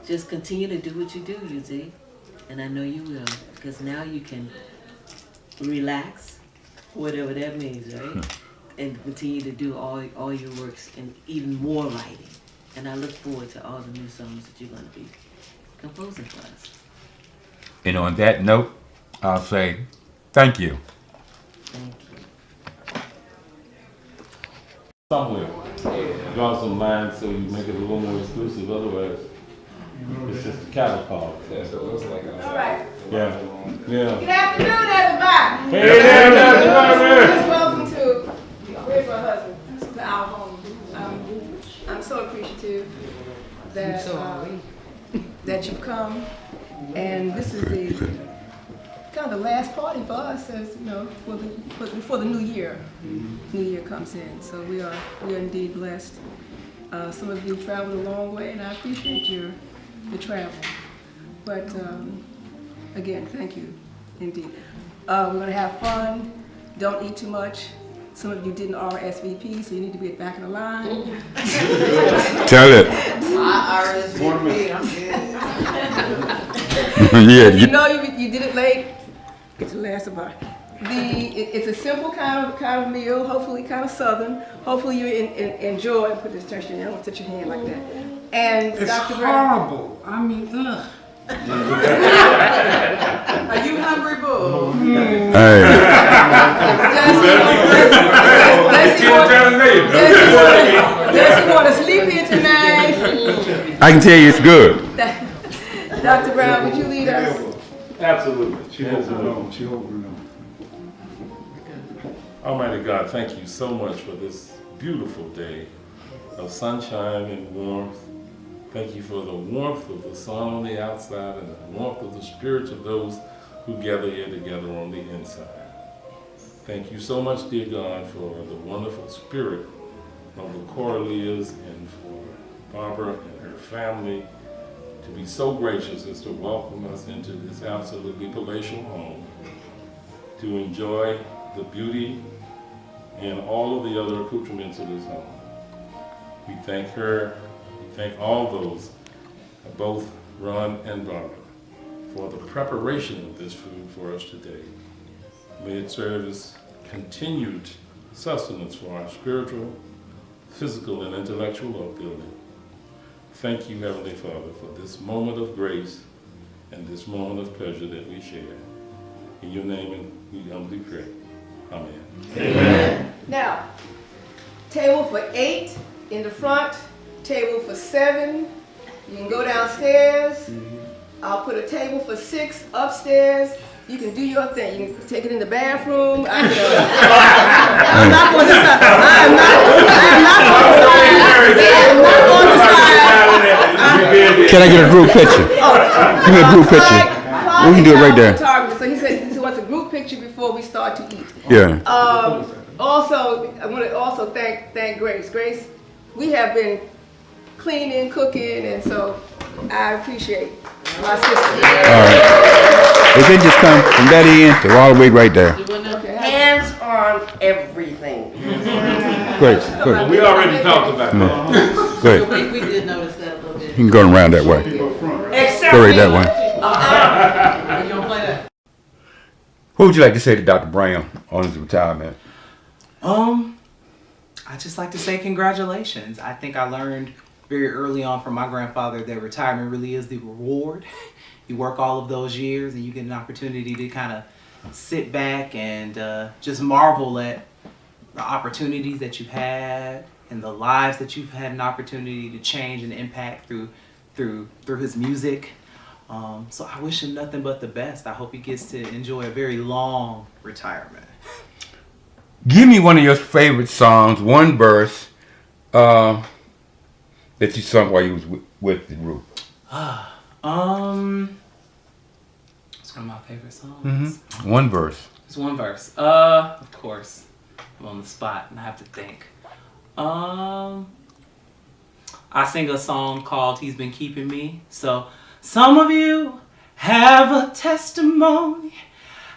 Just continue to do what you do, UZ, and I know you will, because now you can relax, whatever that means, right? And continue to do all your works and even more writing. And I look forward to all the new songs that you're going to be composing for us. And on that note, I'll say thank you. Thank you. Somewhere. Draw some lines so you make it a little more exclusive, otherwise it's just a cattle call. That's what it looks like outside. All right. Yeah. Yeah. Good afternoon, everybody. Hey there, Dr. Just welcome to, where's my husband? To our home. I'm so appreciative that that you've come, and this is the kind of the last party for us, as you know, before the new year. New year comes in, so we are indeed blessed. Some of you traveled a long way, and I appreciate your travel. But again, thank you, indeed. We're going to have fun. Don't eat too much. Some of you didn't RSVP, so you need to be at the back of the line. Tell it. I RSVP, I'm good. Yeah. If you know you did it late, get your last about it's a simple kind of meal, hopefully kind of southern. Hopefully you enjoy. Put this tension in. I don't touch your hand like that. And It's Dr. Brown. horrible. I mean, ugh. Are you hungry, boo? Does he want to sleep here tonight? I can tell you it's good. Dr. Brown, would you lead us? Absolutely. She holds her own. She holds her own. Almighty God, thank you so much for this beautiful day of sunshine and warmth. Thank you for the warmth of the sun on the outside and the warmth of the spirits of those who gather here together on the inside. Thank you so much, dear God, for the wonderful spirit of the Coralias and for Barbara and her family to be so gracious as to welcome us into this absolutely palatial home, to enjoy the beauty and all of the other accoutrements of this home. We thank her, we thank all those, both Ron and Barbara, for the preparation of this food for us today. May it serve as continued sustenance for our spiritual, physical, and intellectual upbuilding. Thank you, Heavenly Father, for this moment of grace and this moment of pleasure that we share. In your name we humbly pray. Amen. Amen. Now, table for 8 in the front, table for 7. You can go downstairs. I'll put a table for 6 upstairs. You can do your thing. You can take it in the bathroom. I'm not going to side. I am not going to side. Can I get a group picture? Give me a group picture. We can do it right there. So he said he wants a group picture before we start to eat. Yeah. Also, I want to also thank Grace. Grace, we have been cleaning, cooking, and so I appreciate my sister. All right. If it just come from that end to all the way right there. Hands on everything. Great. But we already talked about that. Good. We did notice that a little bit. You can go around that way. Except Go right that way. You don't play that? What would you like to say to Dr. Brown on his retirement? I just like to say congratulations. I think I learned very early on from my grandfather that retirement really is the reward. You work all of those years and you get an opportunity to kind of sit back and just marvel at the opportunities that you've had and the lives that you've had an opportunity to change and impact through his music. So I wish him nothing but the best. I hope he gets to enjoy a very long retirement. Give me one of your favorite songs, one verse that you sung while you was with the group. It's one of my favorite songs. One verse. It's one verse. Of course, I'm on the spot and I have to think. I sing a song called "He's Been Keeping Me." So some of you have a testimony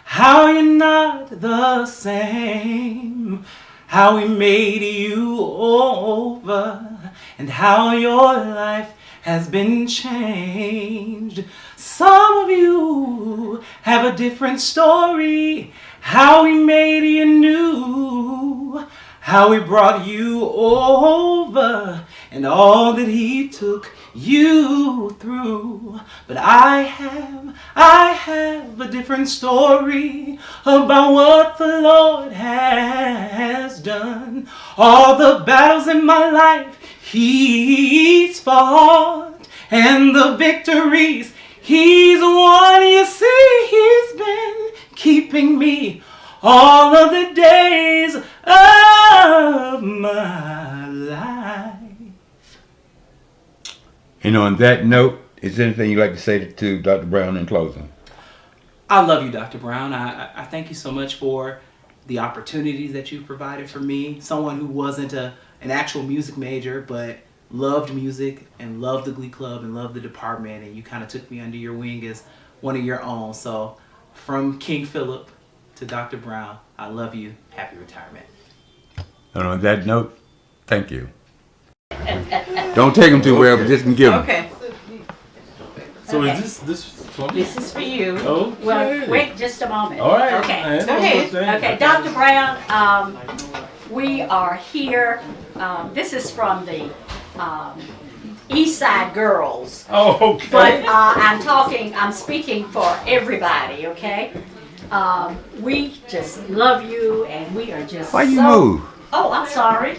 how you're not the same, how he made you over, and how your life has been changed. Some of you have a different story, how he made you new, how he brought you over, and all that he took you through. But I have a different story about what the Lord has done. All the battles in my life he's fought, and the victories he's won. You see, he's been keeping me all of the days of my life. And on that note, is there anything you'd like to say to Dr. Brown in closing? I love you, Dr. Brown. I thank you so much for the opportunities that you provided for me. Someone who wasn't an actual music major, but loved music and loved the Glee Club and loved the department, and you kind of took me under your wing as one of your own. So from King Philip to Dr. Brown, I love you. Happy retirement. And on that note, thank you. Don't take them too well, but just give them. Okay. So is this for me? This is for you. Okay. Well, wait just a moment. All right. Okay. I Go ain't no ahead. thing. Okay, Dr. Brown, we are here. This is from the East Side Girls. Oh, okay. But I'm speaking for everybody, okay? We just love you and we are just Why you move? Oh, I'm sorry.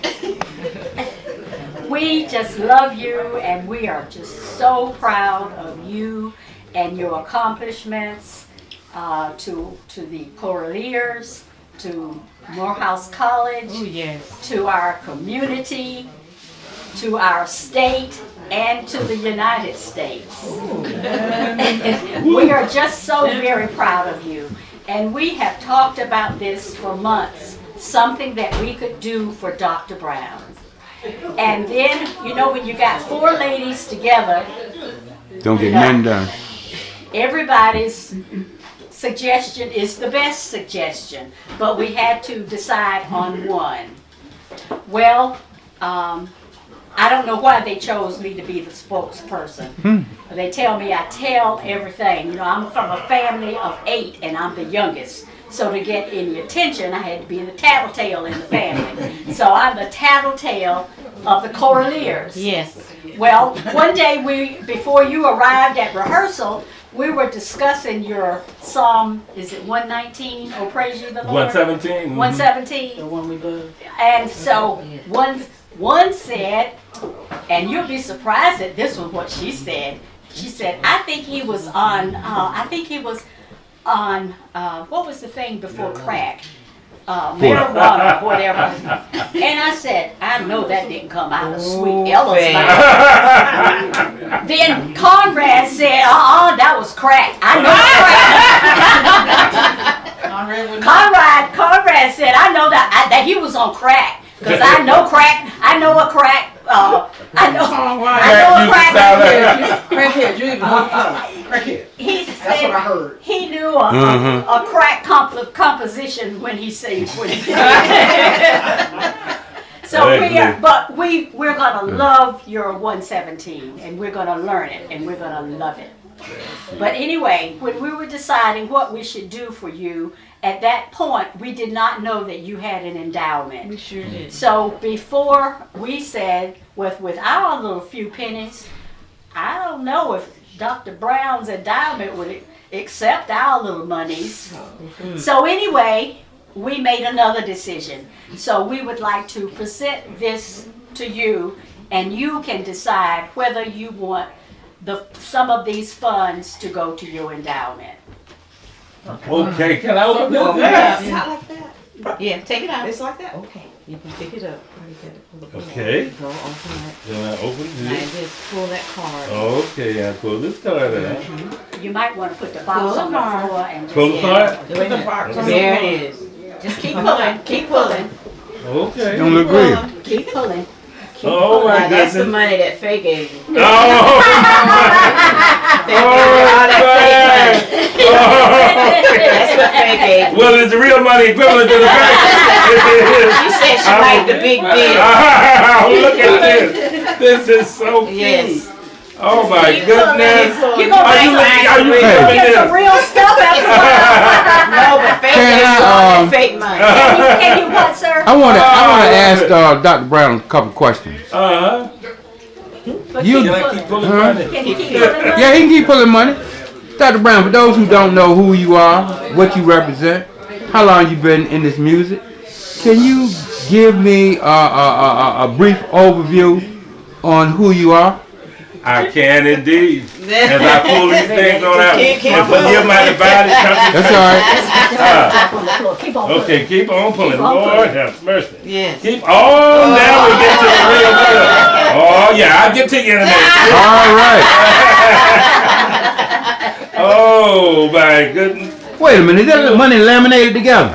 We just love you and we are just so proud of you and your accomplishments to the Coraliers, to Morehouse College, Oh, yes. to our community, to our state, and to the United States. We are just so very proud of you. And we have talked about this for months, something that we could do for Dr. Brown. And then, you know, when you got 4 ladies together, Don't get nothing done. everybody's suggestion is the best suggestion, but we had to decide on one. Well, I don't know why they chose me to be the spokesperson. They tell me I tell everything. You know, I'm from a family of 8 and I'm the youngest. So to get any attention, I had to be the tattletale in the family. So I'm the tattletale of the Coraliers. Yes. Well, one day before you arrived at rehearsal, we were discussing your Psalm, is it 119, Oh Praise Ye the Lord? 117. 117. The one we love. And so one said, and you'll be surprised that this was what she said. She said, I think he was on, what was the thing before crack? Marijuana or whatever. And I said, I know that didn't come out of Sweet Ella's mouth. Then Conrad said, that was crack. I know crack. Conrad said, I know that he was on crack. Because I know crack. I know a crack. I know a crack. Crackhead, you even know crackhead. He That's what I said heard. he knew a crack composition when he said. So we're gonna love your 117 and we're gonna learn it and we're gonna love it. But anyway, when we were deciding what we should do for you, at that point we did not know that you had an endowment. We sure did. So before we said, with our little few pennies, I don't know if Dr. Brown's endowment would accept our little monies. So anyway, we made another decision. So we would like to present this to you, and you can decide whether you want some of these funds to go to your endowment. Okay, can I open this? It's not like that. Yeah, take it out. It's like that. Okay, you can pick it up. Okay. Go open it. Then I open And this. just pull that card. Okay, I pull this card out. You might want to put the box on the floor and just Pull the card? There it is. just keep pulling, keep pulling, Okay. Don't look real. keep pulling. Oh my Now, that's the goodness. money that Faye gave you. Oh! Oh, That's what Faye gave you. well, is the real money equivalent to the bank? She said she liked the big bill. Look at this. This is so cute. Yes. Oh my goodness. You gonna Are you get looking some real stuff as well. No, but Faye Can gave I, you all the fake money. Can you what, sir? I want to ask Dr. Brown a couple questions. Uh-huh. But You- keep Can I pulling. keep pulling Huh? money? Can you keep pulling? Yeah, he can keep pulling money. Dr. Brown, for those who don't know who you are, what you represent, how long you been in this music, can you give me a brief overview on who you are? I can indeed. As I pull these things on out Keep and forgive my divided That's all right. Keep on pulling. Okay, keep on pulling. Keep on Lord pulling. have mercy. Yes. Keep on. Now we get to the real deal. Oh yeah, I'll get to you in a minute. All right. Oh my goodness. Wait a minute, is that money laminated together?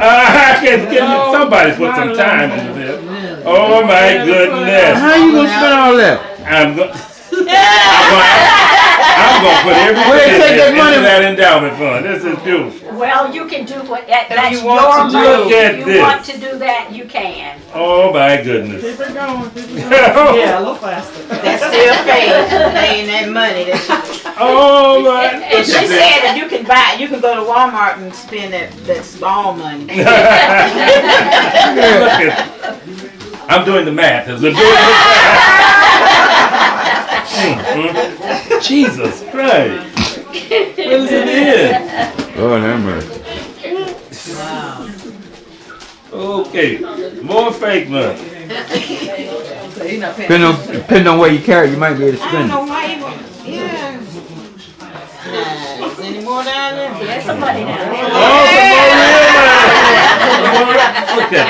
Somebody put some time into this. Oh my goodness. How you gonna spend all that? I'm gonna put Where everything you take that into money? that endowment fund. This is beautiful. Well, you can do what that's you your want to money. look at If this. you want to do that, you can. Oh my goodness. Keep it going. Yeah, a little faster. That's still Faye laying that money that she Oh my! And she said that you can go to Walmart and spend that small money. Look at, I'm doing the math. As I'm doing the math. Jesus Christ! What is it in? Oh, that mercy. Okay, more fake money. Depending on where you carry it, you might be able to I spend don't know it. why you want. Yeah. Is any more down there? There's some money down there. Okay.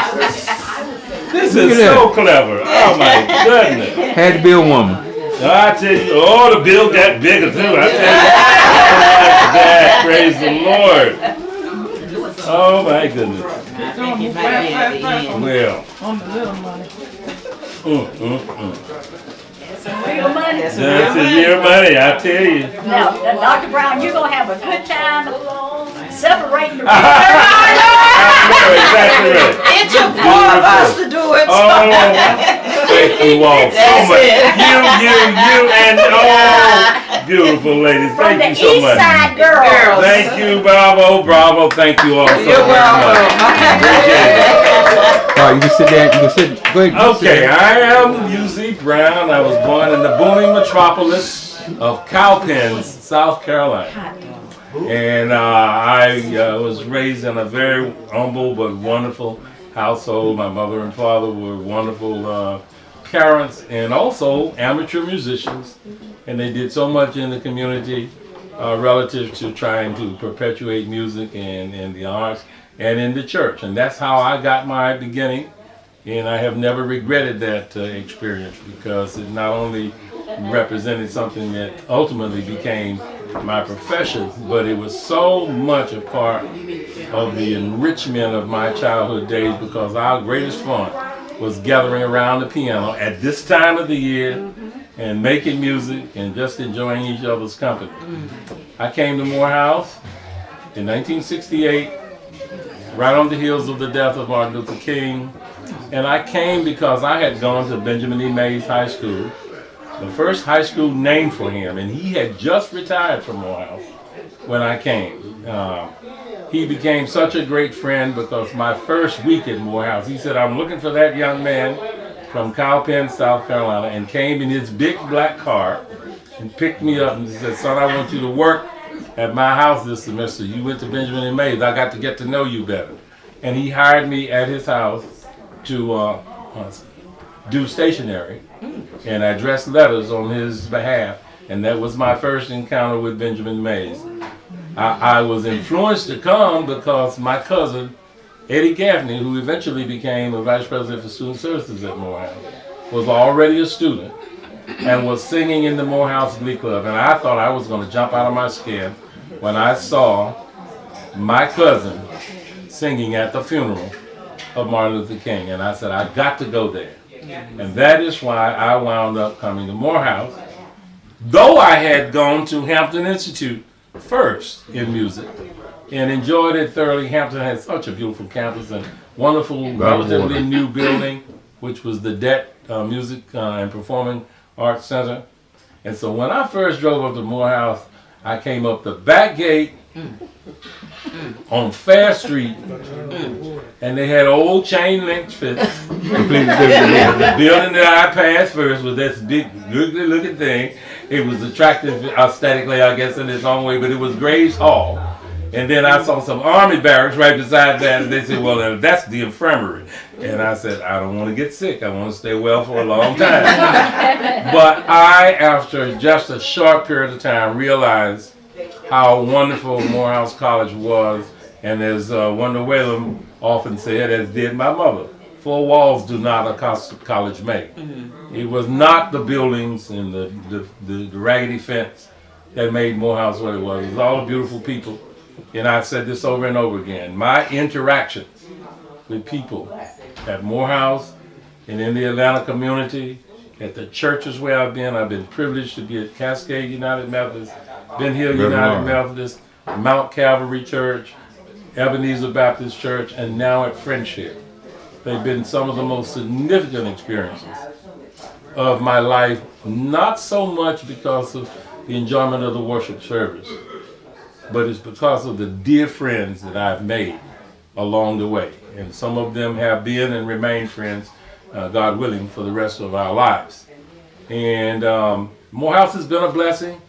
This Look is at so clever. Oh my goodness. Had to be a woman. I tell you, oh, the bill got bigger too. I tell you. That, praise the Lord. Oh my goodness. I think it might be at the end. Well. On the little money. Real money. That's your money, I tell you. Now, Dr. Brown, you're going to have a good time separating the I know exactly right. It took 4 of us to do it. Oh, thank you all so much. You, and beautiful ladies. From Thank the you so East much. Side girls. Thank you, bravo. Thank you all so much. All right, you can sit there. You can sit. Go ahead. Okay, I am UZ Brown. I was born in the booming metropolis of Cowpens, South Carolina. And I was raised in a very humble but wonderful household. My mother and father were wonderful parents and also amateur musicians. And they did so much in the community relative to trying to perpetuate music and the arts and in the church. And that's how I got my beginning. And I have never regretted that experience because it not only represented something that ultimately became my profession, but it was so much a part of the enrichment of my childhood days because our greatest fun was gathering around the piano at this time of the year and making music and just enjoying each other's company. I came to Morehouse in 1968, right on the heels of the death of Martin Luther King. And I came because I had gone to Benjamin E. Mays High School, the first high school named for him, and he had just retired from Morehouse when I came. He became such a great friend because my first week at Morehouse, he said, I'm looking for that young man from Cowpens, South Carolina, and came in his big black car and picked me up and said, son, I want you to work at my house this semester. You went to Benjamin E. Mays. I got to get to know you better. And he hired me at his house to do stationery and address letters on his behalf. And that was my first encounter with Benjamin Mays. I was influenced to come because my cousin, Eddie Gaffney, who eventually became a vice president for student services at Morehouse, was already a student and was singing in the Morehouse Glee Club. And I thought I was going to jump out of my skin when I saw my cousin singing at the funeral of Martin Luther King. And I said, I got to go there. And that is why I wound up coming to Morehouse, though I had gone to Hampton Institute first in music and enjoyed it thoroughly. Hampton had such a beautiful campus and wonderful, relatively new building, which was the DET Music and Performing Arts Center. And so when I first drove up to Morehouse, I came up the back gate on Fair Street, and they had old chain link fence. The building that I passed first was this big, googly looking thing. It was attractive aesthetically, I guess, in its own way, but it was Graves Hall. And then I saw some army barracks right beside that, and they said, well, that's the infirmary. And I said, I don't want to get sick. I want to stay well for a long time. But I, after just a short period of time, realized how wonderful Morehouse College was. And as Wendell Whalum often said, as did my mother, 4 walls do not a college make. It was not the buildings and the raggedy fence that made Morehouse what it was. It was all the beautiful people. And I said this over and over again. My interactions with people at Morehouse and in the Atlanta community, at the churches where I've been privileged to be at Cascade United Methodist, Ben Hill United Methodist, Mount Calvary Church, Ebenezer Baptist Church, and now at Friendship. They've been some of the most significant experiences of my life, not so much because of the enjoyment of the worship service, but it's because of the dear friends that I've made along the way. And some of them have been and remain friends, God willing, for the rest of our lives. And Morehouse has been a blessing.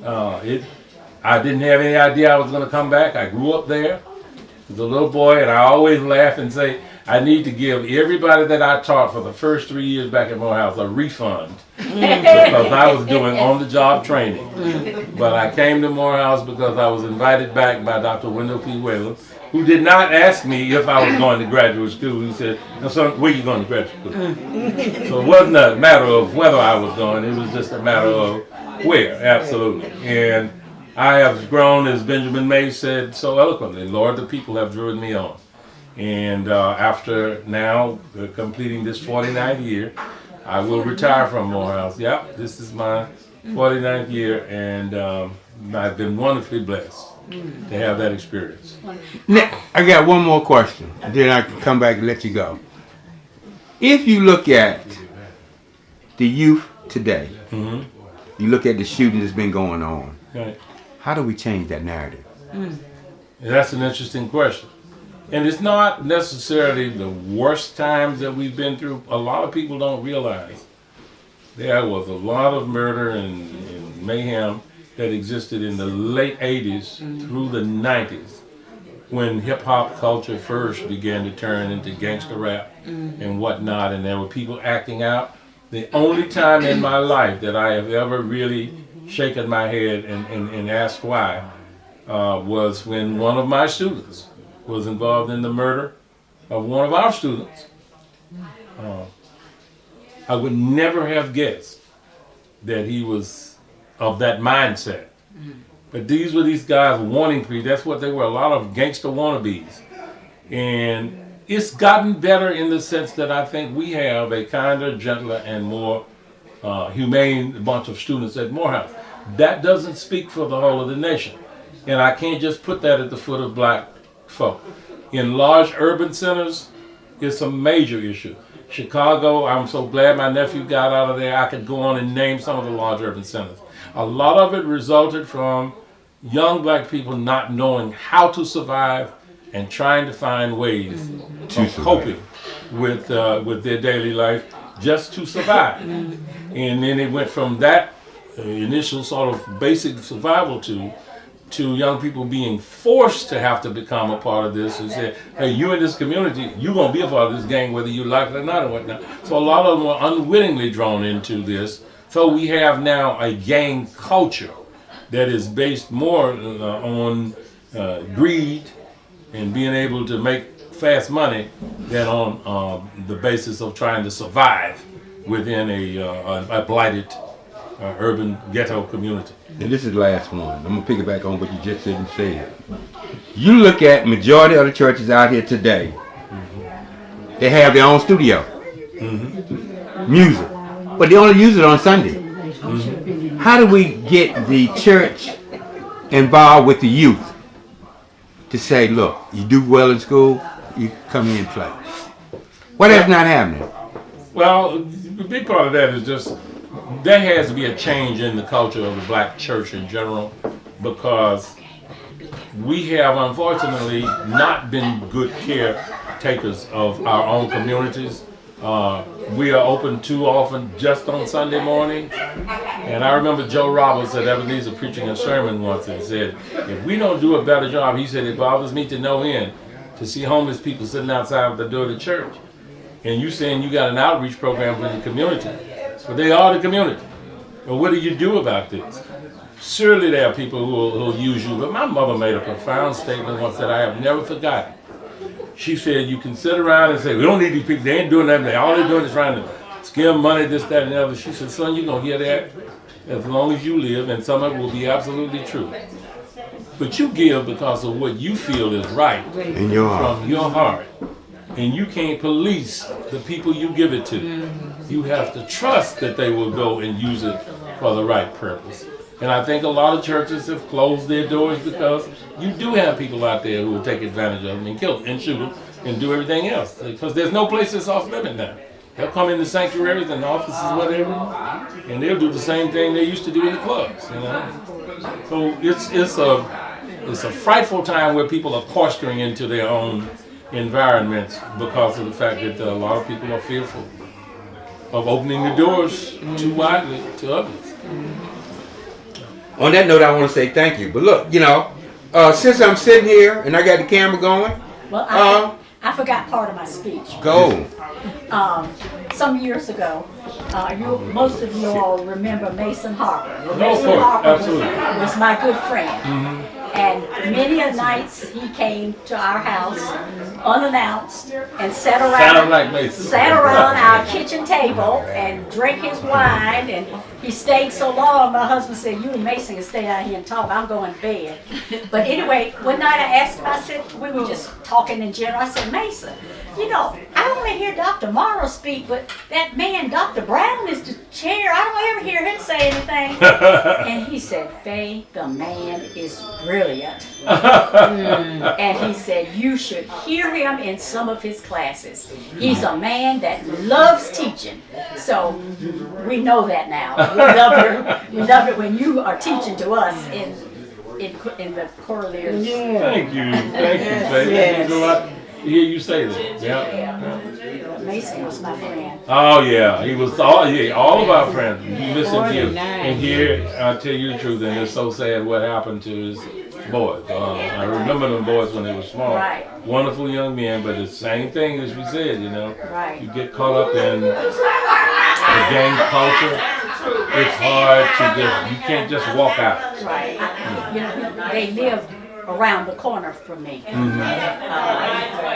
I didn't have any idea I was going to come back. I grew up there as a little boy, and I always laugh and say, I need to give everybody that I taught for the first 3 years back at Morehouse a refund because I was doing on-the-job training. But I came to Morehouse because I was invited back by Dr. Wendell P. Whalen, who did not ask me if I was going to graduate school. He said, "Now, son, where are you going to graduate school?" So it wasn't a matter of whether I was going, it was just a matter of where, absolutely. And I have grown, as Benjamin May said so eloquently, Lord, the people have driven me on. And after now completing this 49th year, I will retire from Morehouse. Yep, this is my 49th year, and I've been wonderfully blessed to have that experience. Now, I got one more question, and then I can come back and let you go. If you look at the youth today, you look at the shooting that's been going on, Right. how do we change that narrative? That's an interesting question. And it's not necessarily the worst times that we've been through. A lot of people don't realize there was a lot of murder and mayhem that existed in the late 80s through the 90s when hip-hop culture first began to turn into gangster rap and whatnot, and there were people acting out. The only time in my life that I have ever really shaken my head and asked why was when one of my students was involved in the murder of one of our students. I would never have guessed that he was of that mindset. But these were these guys wanting to be, that's what they were, a lot of gangster wannabes. And it's gotten better in the sense that I think we have a kinder, gentler, and more humane bunch of students at Morehouse. That doesn't speak for the whole of the nation. And I can't just put that at the foot of black folk. In large urban centers, it's a major issue. Chicago, I'm so glad my nephew got out of there. I could go on and name some of the large urban centers. A lot of it resulted from young black people not knowing how to survive and trying to find ways of coping with their daily life just to survive. And then it went from that initial sort of basic survival to young people being forced to have to become a part of this and say, hey, you in this community, you're going to be a part of this gang whether you like it or not and whatnot. So a lot of them were unwittingly drawn into this. So we have now a gang culture that is based more on greed and being able to make fast money than on the basis of trying to survive within a blighted urban ghetto community. And this is the last one. I'm going to piggyback on what you just said and said. You look at majority of the churches out here today, they have their own studio. Music. But they only use it on Sunday. How do we get the church involved with the youth to say, look, you do well in school, you come here and play? Why that's not happening? Well, the big part of that is just there has to be a change in the culture of the black church in general, because we have unfortunately not been good caretakers of our own communities. We are open too often just on Sunday morning. And I remember Joe Roberts at Ebenezer preaching a sermon once and said, if we don't do a better job, he said, it bothers me to no end to see homeless people sitting outside the door of the church. And you saying you got an outreach program for the community. But they are the community. Well, what do you do about this? Surely there are people who will use you. But my mother made a profound statement once that I have never forgotten. She said, you can sit around and say, we don't need these people. They ain't doing nothing. All they're doing is trying to skim money, this, that, and the other. She said, son, you're going to hear that as long as you live, and some of it will be absolutely true. But you give because of what you feel is right in your heart. From your heart. And you can't police the people you give it to. You have to trust that they will go and use it for the right purpose. And I think a lot of churches have closed their doors because you do have people out there who will take advantage of them and kill them and shoot them and do everything else. Because there's no place that's off limit now. They'll come in the sanctuaries and the offices, whatever, and they'll do the same thing they used to do in the clubs. So it's a frightful time where people are posturing into their own environments because of the fact that a lot of people are fearful of opening the doors too widely to others. On that note, I want to say thank you. But look, since I'm sitting here and I got the camera going, well, I forgot part of my speech. Go. Some years ago, most of you all remember Mason Harper. Well, No, of Mason course, Harper absolutely. was my good friend. Mm-hmm. And many a nights he came to our house unannounced and sat Sound like Mason. around our kitchen table and drank his wine. And he stayed so long, my husband said, "You and Mason can stay out here and talk. I'm going to bed." But anyway, one night I asked him, I said, we were just talking in general. I said, "Mason, I only hear Dr. Morrow speak, but that man, Dr. Brown, is the chair. I don't ever hear him say anything." And he said, "Faye, the man is brilliant." And he said, "You should hear him in some of his classes. He's a man that loves teaching." So we know that now. We love it when you are teaching to us in the Corliers. Thank you, Faye. It means a lot to hear you say that. Yeah. Mason was my friend. Oh yeah, he was all of our friends. You listen to and hear. I'll tell you the truth, and it's so sad what happened to his boys. I remember them boys when they were small. Right. Wonderful young men, but the same thing as we said, Right. you get caught up in the gang culture. It's hard to you can't just walk out. Right. They lived around the corner from me.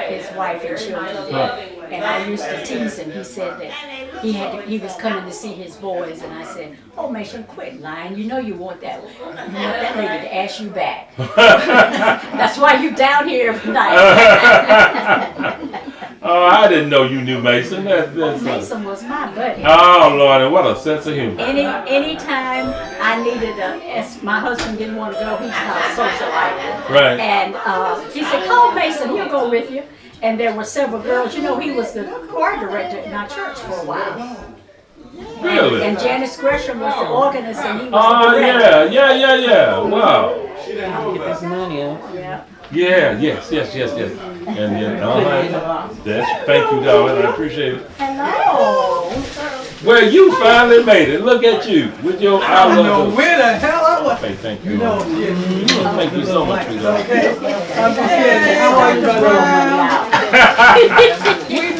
His wife and children. And I used to tease him. He said that he was coming to see his boys, and I said, "Oh, Mason, quit lying. You want that lady to ask you back. That's why you down here every night." Oh, I didn't know you knew Mason. Mason was my buddy. Oh Lord, and what a sense of humor. Anytime I needed my husband didn't want to go, he's not a socialite. Right. And he said, "Call Mason, he'll go with you." And there were several girls. He was the choir director in our church for a while. Really? And Janice Gresham was the organist, and he was the Oh director. yeah. Wow. Get this money up. Yeah. Yeah, yes. And then, thank you, darling. I appreciate it. Hello. Well, you finally made it. Look at you with your I don't know where the hell I was. Hey, thank you. Thank you so much, sweetheart. How are you, brother?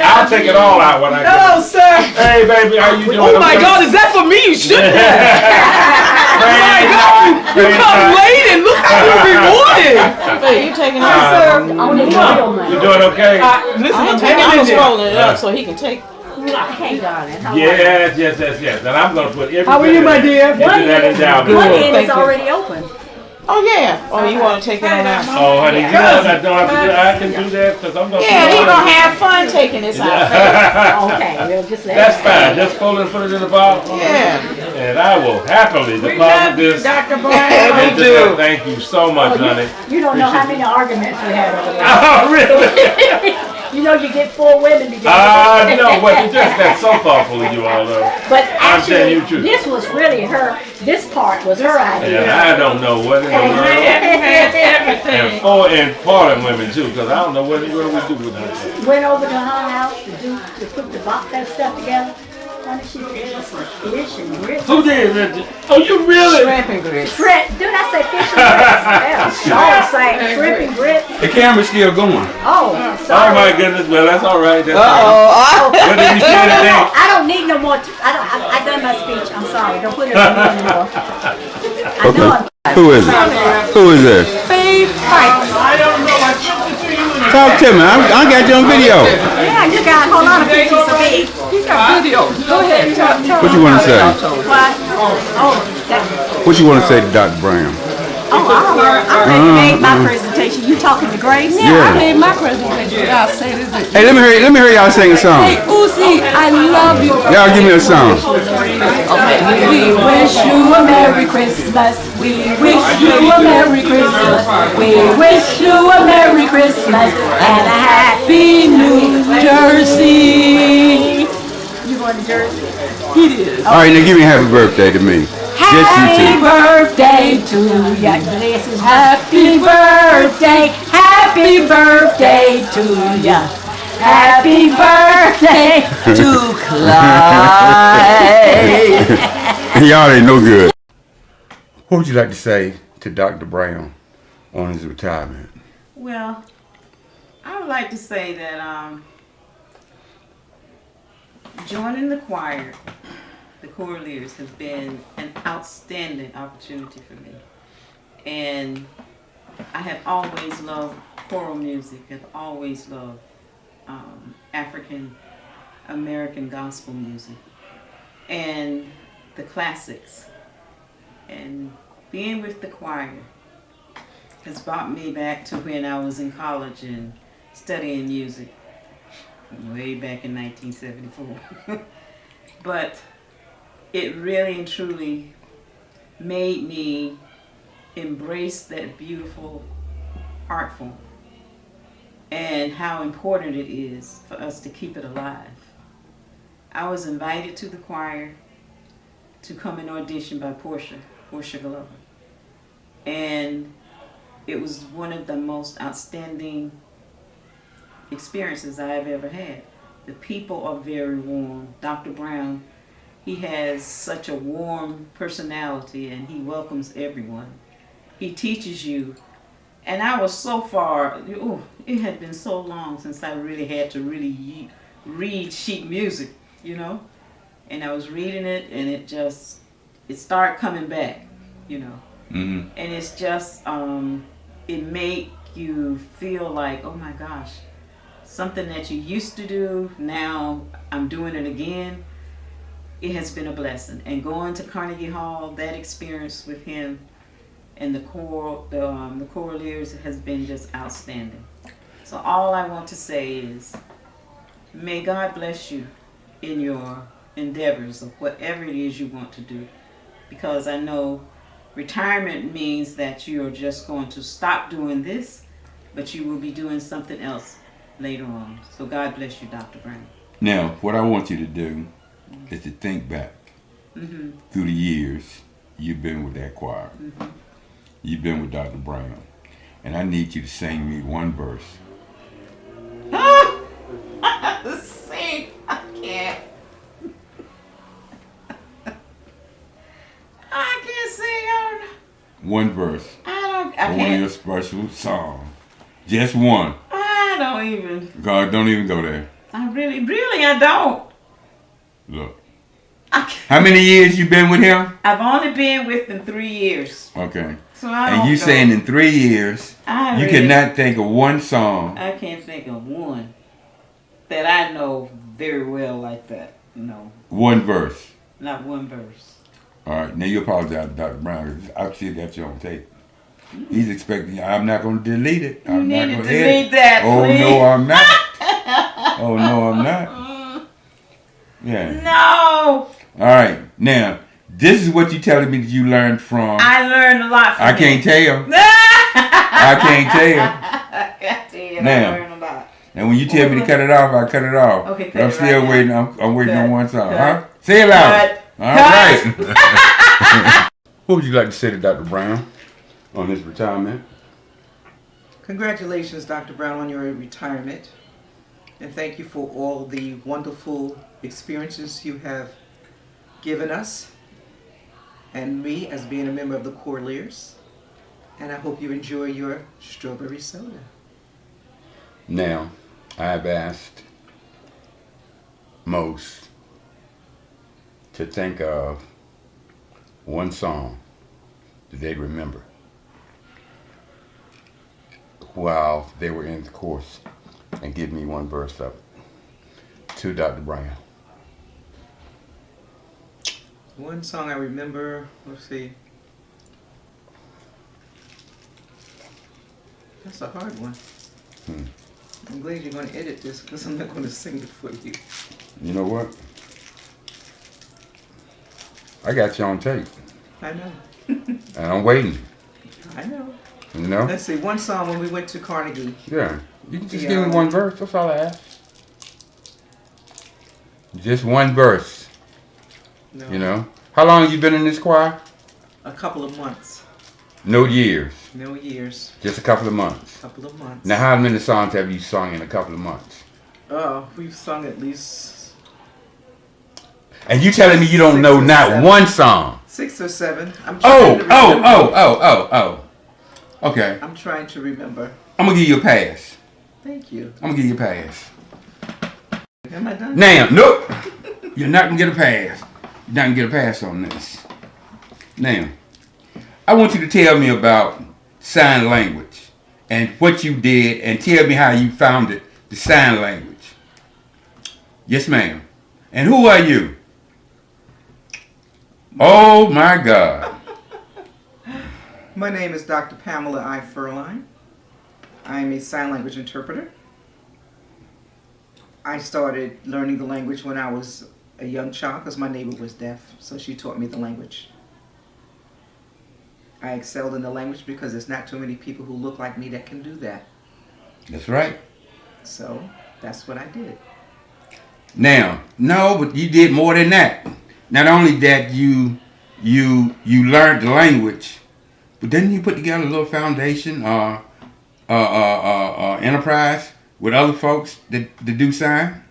I'll take it all out when I get No, sir. Hey, baby, how you doing? Oh my God, is that for me? You shouldn't have. Oh my God, you come late and look how you rewarded. Hey, you taking You doing okay? Listen, I'm take it in just there. rolling it up so he can take. Hey, darling. How are you? Yes. And I'm going to put every How are you, my dear? into that endowment. One end is already open. Oh yeah. Oh, you want to take it on out? Oh, honey, you know I don't have to do. I can do that because I'm going to. Yeah, he gonna have fun taking this out. Okay, we'll just let That's fine. Just fold it and put it in the bottle. Yeah. And I will happily deposit this. Dr. And just thank you so much, honey. You don't know how many arguments we had over there. Oh, really? You get 4 women together. No, well, that's so thoughtful of you all, though. But I'm telling you actually, the truth. this was really this part was her idea. And I don't know what in the world. And foreign women, too, because I don't know what we do with that. Went over to her house to put that stuff together. Honey, she did some fish and grits. Who did that? Oh, you really? Shrimp and grits. Did I say fish and grits? Yeah, say shrimp and grits. The camera's still going. Oh, Oh, sorry. my goodness. Well, that's all right. That's all right. What did you say today? I don't need no more. I done my speech. I'm sorry. Don't put it on me anymore. I know I'm Who is it? Who is this? I don't know. I sent it to you. Talk to me. I got you on video. Yeah, you got hold on a picture of me. You got video. Go ahead. What you want to say? What? Oh, What you want to say to Dr. Brown? I already made my presentation. You talking to Grace? Yeah. I made my presentation. I'll say this. Hey, let me hear y'all sing a song. Hey, Uzi, I love you. Y'all give me a song. We wish you a Merry Christmas. We wish you a Merry Christmas. We wish you a Merry Christmas and a Happy New Jersey. going to Jersey? He did. All right, now give me a happy birthday to me. Happy birthday to ya. This is happy birthday. Happy birthday to ya. Happy birthday to Clyde. Y'all ain't no good. What would you like to say to Dr. Brown on his retirement? Well, I would like to say that joining the choir, the Choraleers, has been an outstanding opportunity for me. And I have always loved choral music, have always loved African American gospel music and the classics. And being with the choir has brought me back to when I was in college and studying music way back in 1974. But it really and truly made me embrace that beautiful art form and how important it is for us to keep it alive. I was invited to the choir to come and audition by Portia Glover. And it was one of the most outstanding experiences I have ever had. The people are very warm. Dr. Brown, he has such a warm personality and he welcomes everyone. He teaches you. And I was so far, it had been so long since I really had to really read sheet music, you know. And I was reading it and it started coming back, you know. Mm-hmm. And it's just, it made you feel like, oh my gosh, something that you used to do, now I'm doing it again. It has been a blessing. And going to Carnegie Hall, that experience with him and the Choraleers has been just outstanding. So all I want to say is, may God bless you in your endeavors of whatever it is you want to do. Because I know retirement means that you're just going to stop doing this, but you will be doing something else later on. So God bless you, Dr. Brown. Now, what I want you to do is to think back through the years you've been with that choir. You've been with Dr. Brown. And I need you to sing me one verse. Sing? I can't. I can't sing. One verse. I One of your special songs. Just one. I don't even. God, don't even go there. I really, I don't. Look. How many years you been with him? I've only been with him 3 years. Okay. So I and don't you know. saying in 3 years, you cannot think of one song. I can't think of one that I know very well like that. No. One verse. Not one verse. All right. Now you apologize to Dr. Brown because I still got you on tape. He's expecting, I'm not going to delete it. I'm You not need going to delete that, Oh, please. no, I'm not. Oh, no, I'm not. Yeah. No. All right. Now, this is what you're telling me that you learned from. I learned a lot from I can't tell. I can't tell. I can't tell. Now, I learned a lot. and when you tell me to cut it off, I cut it off. Okay, cut but I'm it still right waiting. now. I'm waiting Cut. on one song. Cut. Huh? Say it loud. Cut. All Cut. right. What would you like to say to Dr. Brown on his retirement? Congratulations, Dr. Brown, on your retirement. And thank you for all the wonderful experiences you have given us and me as being a member of the Choraleers. And I hope you enjoy your strawberry soda. Now, I've asked most to think of one song that they remember while they were in the course and give me one verse of it to Dr. Brown. One song I remember, let's see. That's a hard one. I'm glad you're going to edit this because I'm not going to sing it for you. You know what? I got you on tape. I know. And I'm waiting. I know. You know? Let's see, one song when we went to Carnegie. Yeah. You can just give me one verse. That's all I ask. Just one verse. No. You know. How long have you been in this choir? A couple of months. No years. No years. Just a couple of months. Couple of months. Now, how many songs have you sung in a couple of months? We've sung at least. And you telling me you don't know not one song? 6 or 7. I'm trying to remember. Okay. I'm trying to remember. I'm gonna give you a pass. Thank you. I'm gonna give you a pass. Am I done? Now, nope. You're not gonna get a pass. You're not gonna get a pass on this. Now, I want you to tell me about sign language and what you did, and tell me how you found it, the sign language. Yes, ma'am. And who are you? Oh my God. My name is Dr. Pamela I. Furline. I am a sign language interpreter. I started learning the language when I was a young child because my neighbor was deaf, so she taught me the language. I excelled in the language because there's not too many people who look like me that can do that. That's right. So that's what I did. Now, no, but you did more than that. Not only that you learned the language, but then you put together a little foundation enterprise with other folks that do sign.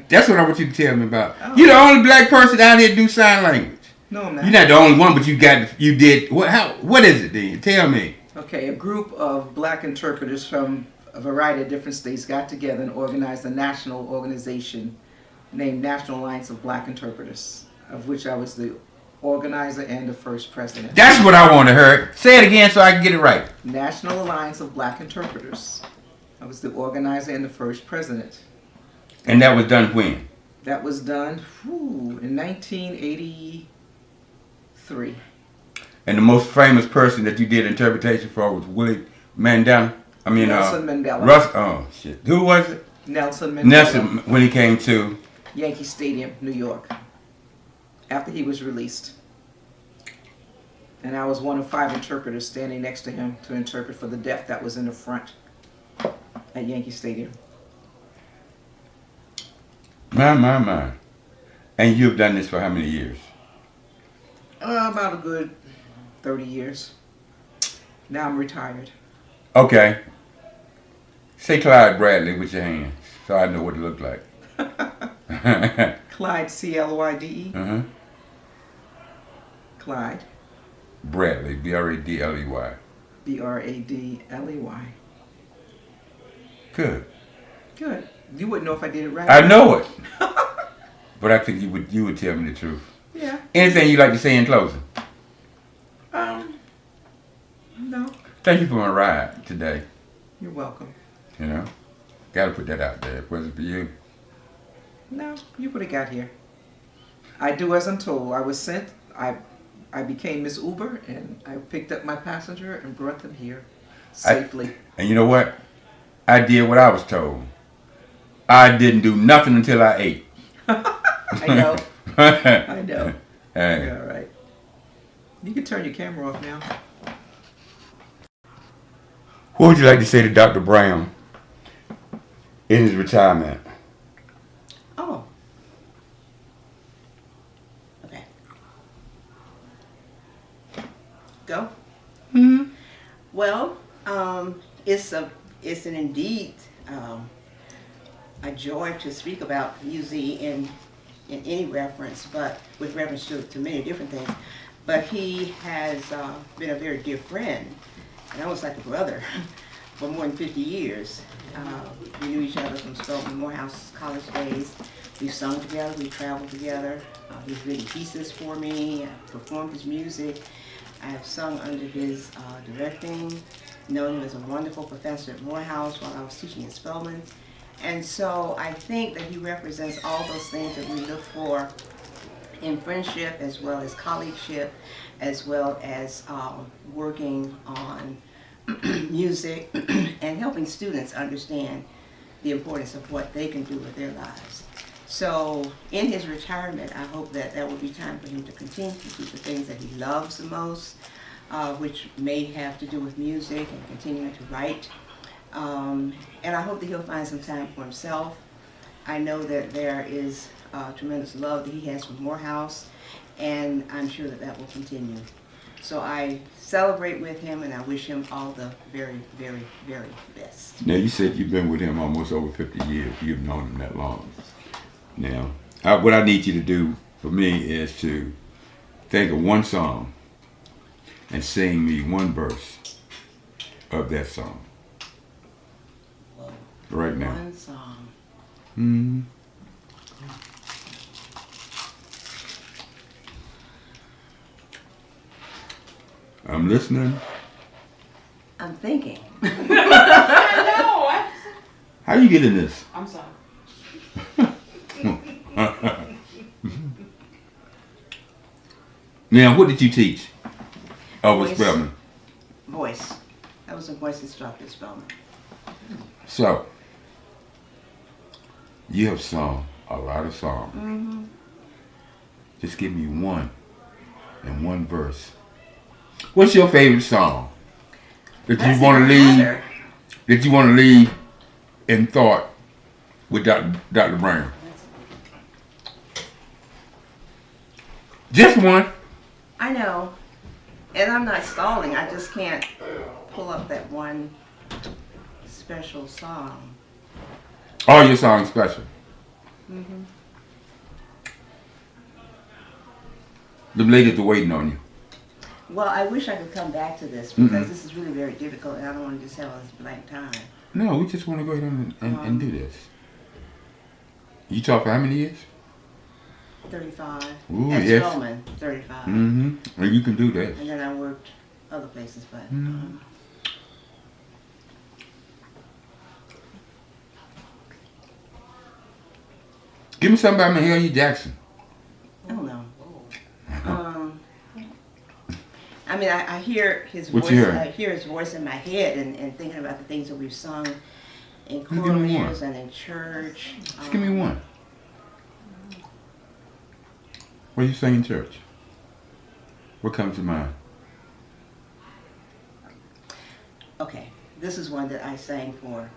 That's what I want you to tell me about. Oh. You're the only black person out here do sign language. No, I'm not. You're not the only one, but you did what is it then? Tell me. Okay, a group of black interpreters from a variety of different states got together and organized a national organization named National Alliance of Black Interpreters, of which I was the organizer and the first president. That's what I want to hear. Say it again so I can get it right. National Alliance of Black Interpreters. I was the organizer and the first president. And that was done when? That was done in 1983. And the most famous person that you did interpretation for was Nelson Mandela. Oh shit. Who was it? Nelson Mandela. Nelson, when he came to Yankee Stadium, New York, after he was released. And I was one of 5 interpreters standing next to him to interpret for the deaf that was in the front at Yankee Stadium. My. And you've done this for how many years? About a good 30 years. Now I'm retired. Okay. Say Clyde Bradley with your hands so I know what it looked like. Clyde, C-L-Y-D-E. Uh-huh. Clyde. Bradley, B-R-A-D-L-E-Y. B-R-A-D-L-E-Y. Good. Good. You wouldn't know if I did it right. I know it. But I think you would tell me the truth. Yeah. Anything you'd like to say in closing? No. Thank you for my ride today. You're welcome. You know? Gotta put that out there. If it wasn't for you. No, you would have got here. I do as I'm told. I was sent. I became Miss Uber, and I picked up my passenger and brought them here safely. And you know what? I did what I was told. I didn't do nothing until I ate. I know. I know. Hey. All right. You can turn your camera off now. What would you like to say to Dr. Brown in his retirement? Oh. Okay. Go. Mm-hmm. Well, it's an indeed a joy to speak about UZ in any reference, but with reference to many different things. But he has been a very dear friend, and almost like a brother, for more than 50 years. We knew each other from Spelman Morehouse college days. We've sung together, we traveled together. He's written pieces for me, performed his music. I have sung under his directing, known him as a wonderful professor at Morehouse while I was teaching at Spelman. And so I think that he represents all those things that we look for in friendship, as well as colleagueship, as well as working on music and helping students understand the importance of what they can do with their lives. So in his retirement, I hope that there will be time for him to continue to do the things that he loves the most, which may have to do with music and continuing to write. And I hope that he'll find some time for himself. I know that there is tremendous love that he has for Morehouse, and I'm sure that that will continue. So I celebrate with him, and I wish him all the very, very, very best. Now, you said you've been with him almost over 50 years. You've known him that long. Now, what I need you to do for me is to think of one song and sing me one verse of that song. Right now. One song. Hmm. I'm listening. I'm thinking. I know. How you get in this? I'm sorry. Now, what did you teach? Oh, with Voice. Spelman. Voice. That was a voice instructor, Spelman. So, you have sung a lot of songs. Mm-hmm. Just give me one and one verse. What's your favorite song that That's you want to even leave? harder. That you want to leave in thought with Dr. Brown? Just one. I know. And I'm not stalling. I just can't pull up that one special song. All your songs special. Mm-hmm. The ladies are waiting on you. Well, I wish I could come back to this because Mm-mm. this is really very difficult, and I don't want to just have this blank time. No, we just want to go ahead and do this. You talk for how many years? 35. Ooh, At yes. Spelman, 35. Mm-hmm. And you can do that. And then I worked other places, but Mhm. Give me something by Mahalia Jackson. I don't know. I mean, I hear his What voice. you hear? I hear his voice in my head, and thinking about the things that we've sung in give me choirs one. and in church. Just give me one. What do you sing in church? What comes to mind? Okay, this is one that I sang for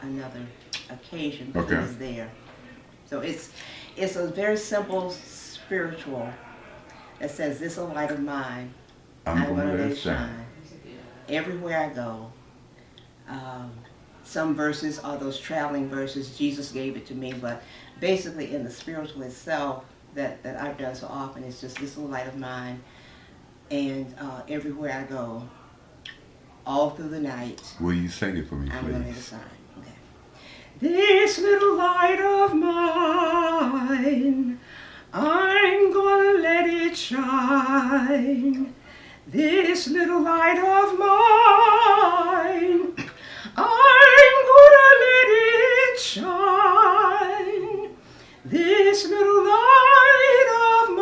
another occasion, but Okay. it was there. So it's a very simple spiritual that says, "This a light of mine, I'm gonna let it shine." shine everywhere I go." Some verses are those traveling verses. Jesus gave it to me, but basically in the spiritual itself that I've done so often, it's just this little light of mine, and everywhere I go, all through the night, Will you sing it for me, I'm going to please? sign. Okay. This little light of mine, I'm gonna let it shine. This little light of mine, I'm gonna let it shine. This little light of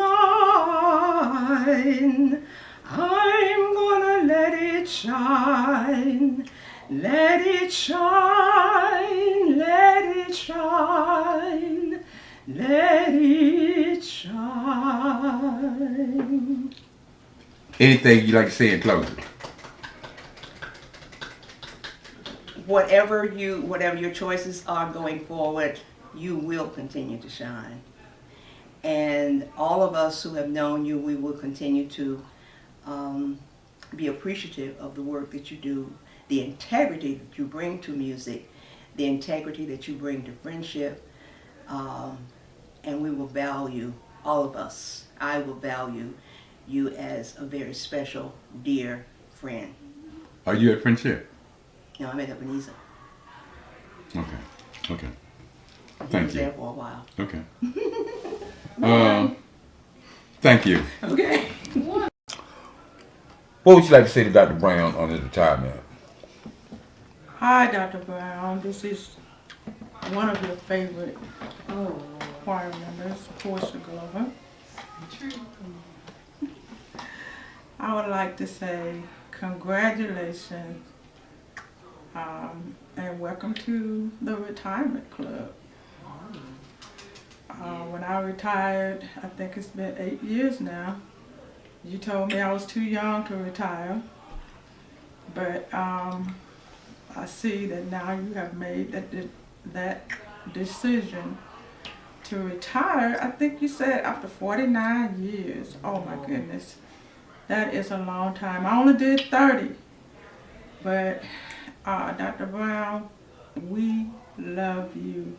mine, I'm gonna let it shine. Let it shine, let it shine, let it shine. Anything you like to say in closing? Whatever your choices are going forward, you will continue to shine. And all of us who have known you, we will continue to be appreciative of the work that you do, the integrity that you bring to music, the integrity that you bring to friendship, and we will value, all of us, I will value you as a very special, dear friend. Are you at Friendship? No, I'm at Ebenezer. Okay. Okay. He Thank was you. there for a while. Okay. Thank you. Okay. What would you like to say to Dr. Brown on his retirement? Hi, Dr. Brown. This is one of your favorite choir members, Portia Glover. I would like to say congratulations and welcome to the retirement club. When I retired, I think it's been 8 years now, you told me I was too young to retire, but I see that now you have made that decision to retire, I think you said after 49 years. Oh my goodness. That is a long time. I only did 30. But Dr. Brown, we love you,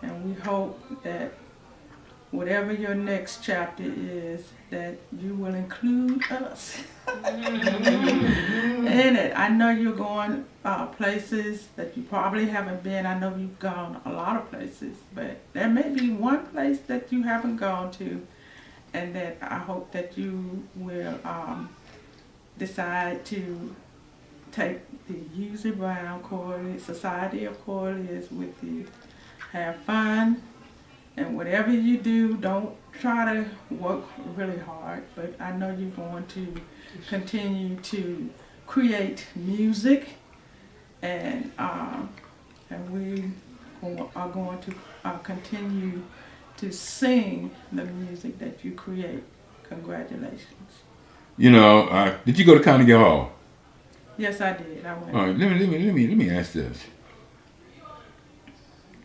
and we hope that whatever your next chapter is, that you will include us in it. I know you're going places that you probably haven't been. I know you've gone a lot of places, but there may be one place that you haven't gone to, and that I hope that you will decide to take the Uzi Brown Society of Corliss with you. Have fun, and whatever you do, don't try to work really hard, but I know you're going to continue to create music, and we are going to continue to sing the music that you create. Congratulations. You know, did you go to Carnegie Hall? Yes, I did. I went. All right, let me ask this.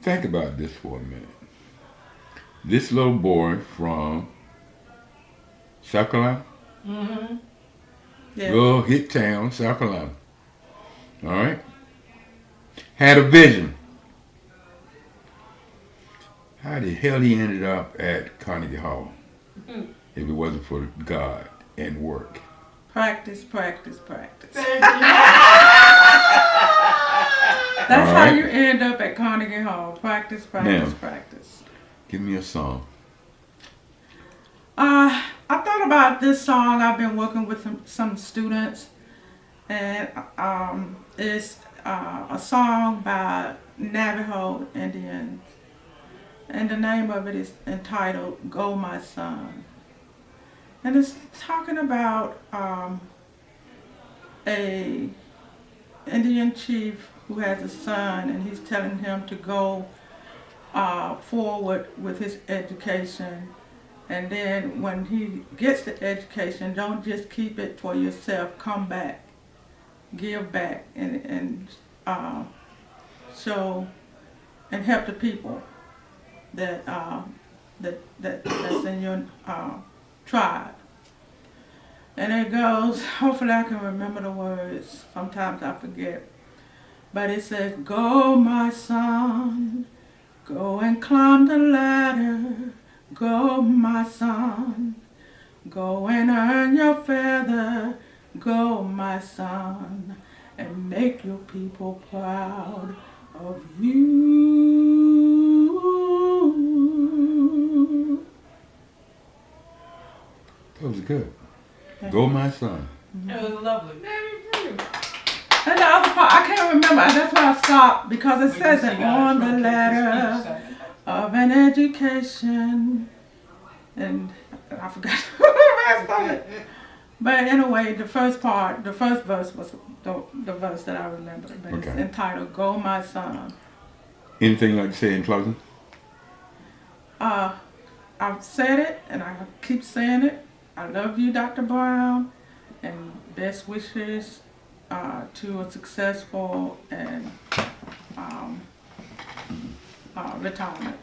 Think about this for a minute. This little boy from South Carolina, Yeah. little hit town, South Carolina. All right, had a vision. How the hell he ended up at Carnegie Hall if it wasn't for God and work? Practice, practice, practice. All That's how right. you end up at Carnegie Hall. Practice, practice, Now, practice. give me a song. I thought about this song. I've been working with some students, and it's a song by Navajo Indians, and the name of it is entitled "Go My Son," and it's talking about a Indian chief who has a son, and he's telling him to go forward with his education. And then when he gets the education, don't just keep it for yourself. Come back, give back, and show and help the people that that's in your tribe. And it goes. Hopefully, I can remember the words. Sometimes I forget. But it says, "Go, my son, go and climb the ladder. Go, my son, go and earn your feather. Go, my son, and make your people proud of you." That was good. Go, my son. It was lovely. And the other part, I can't remember. That's why I stopped, because it says it on the ladder of an education. And I forgot the rest of it. But anyway, the first verse was the verse that I remember. But it's entitled "Go, My Son." Anything you'd like to say in closing? I've said it, and I keep saying it. I love you, Dr. Brown, and best wishes to a successful and retirement.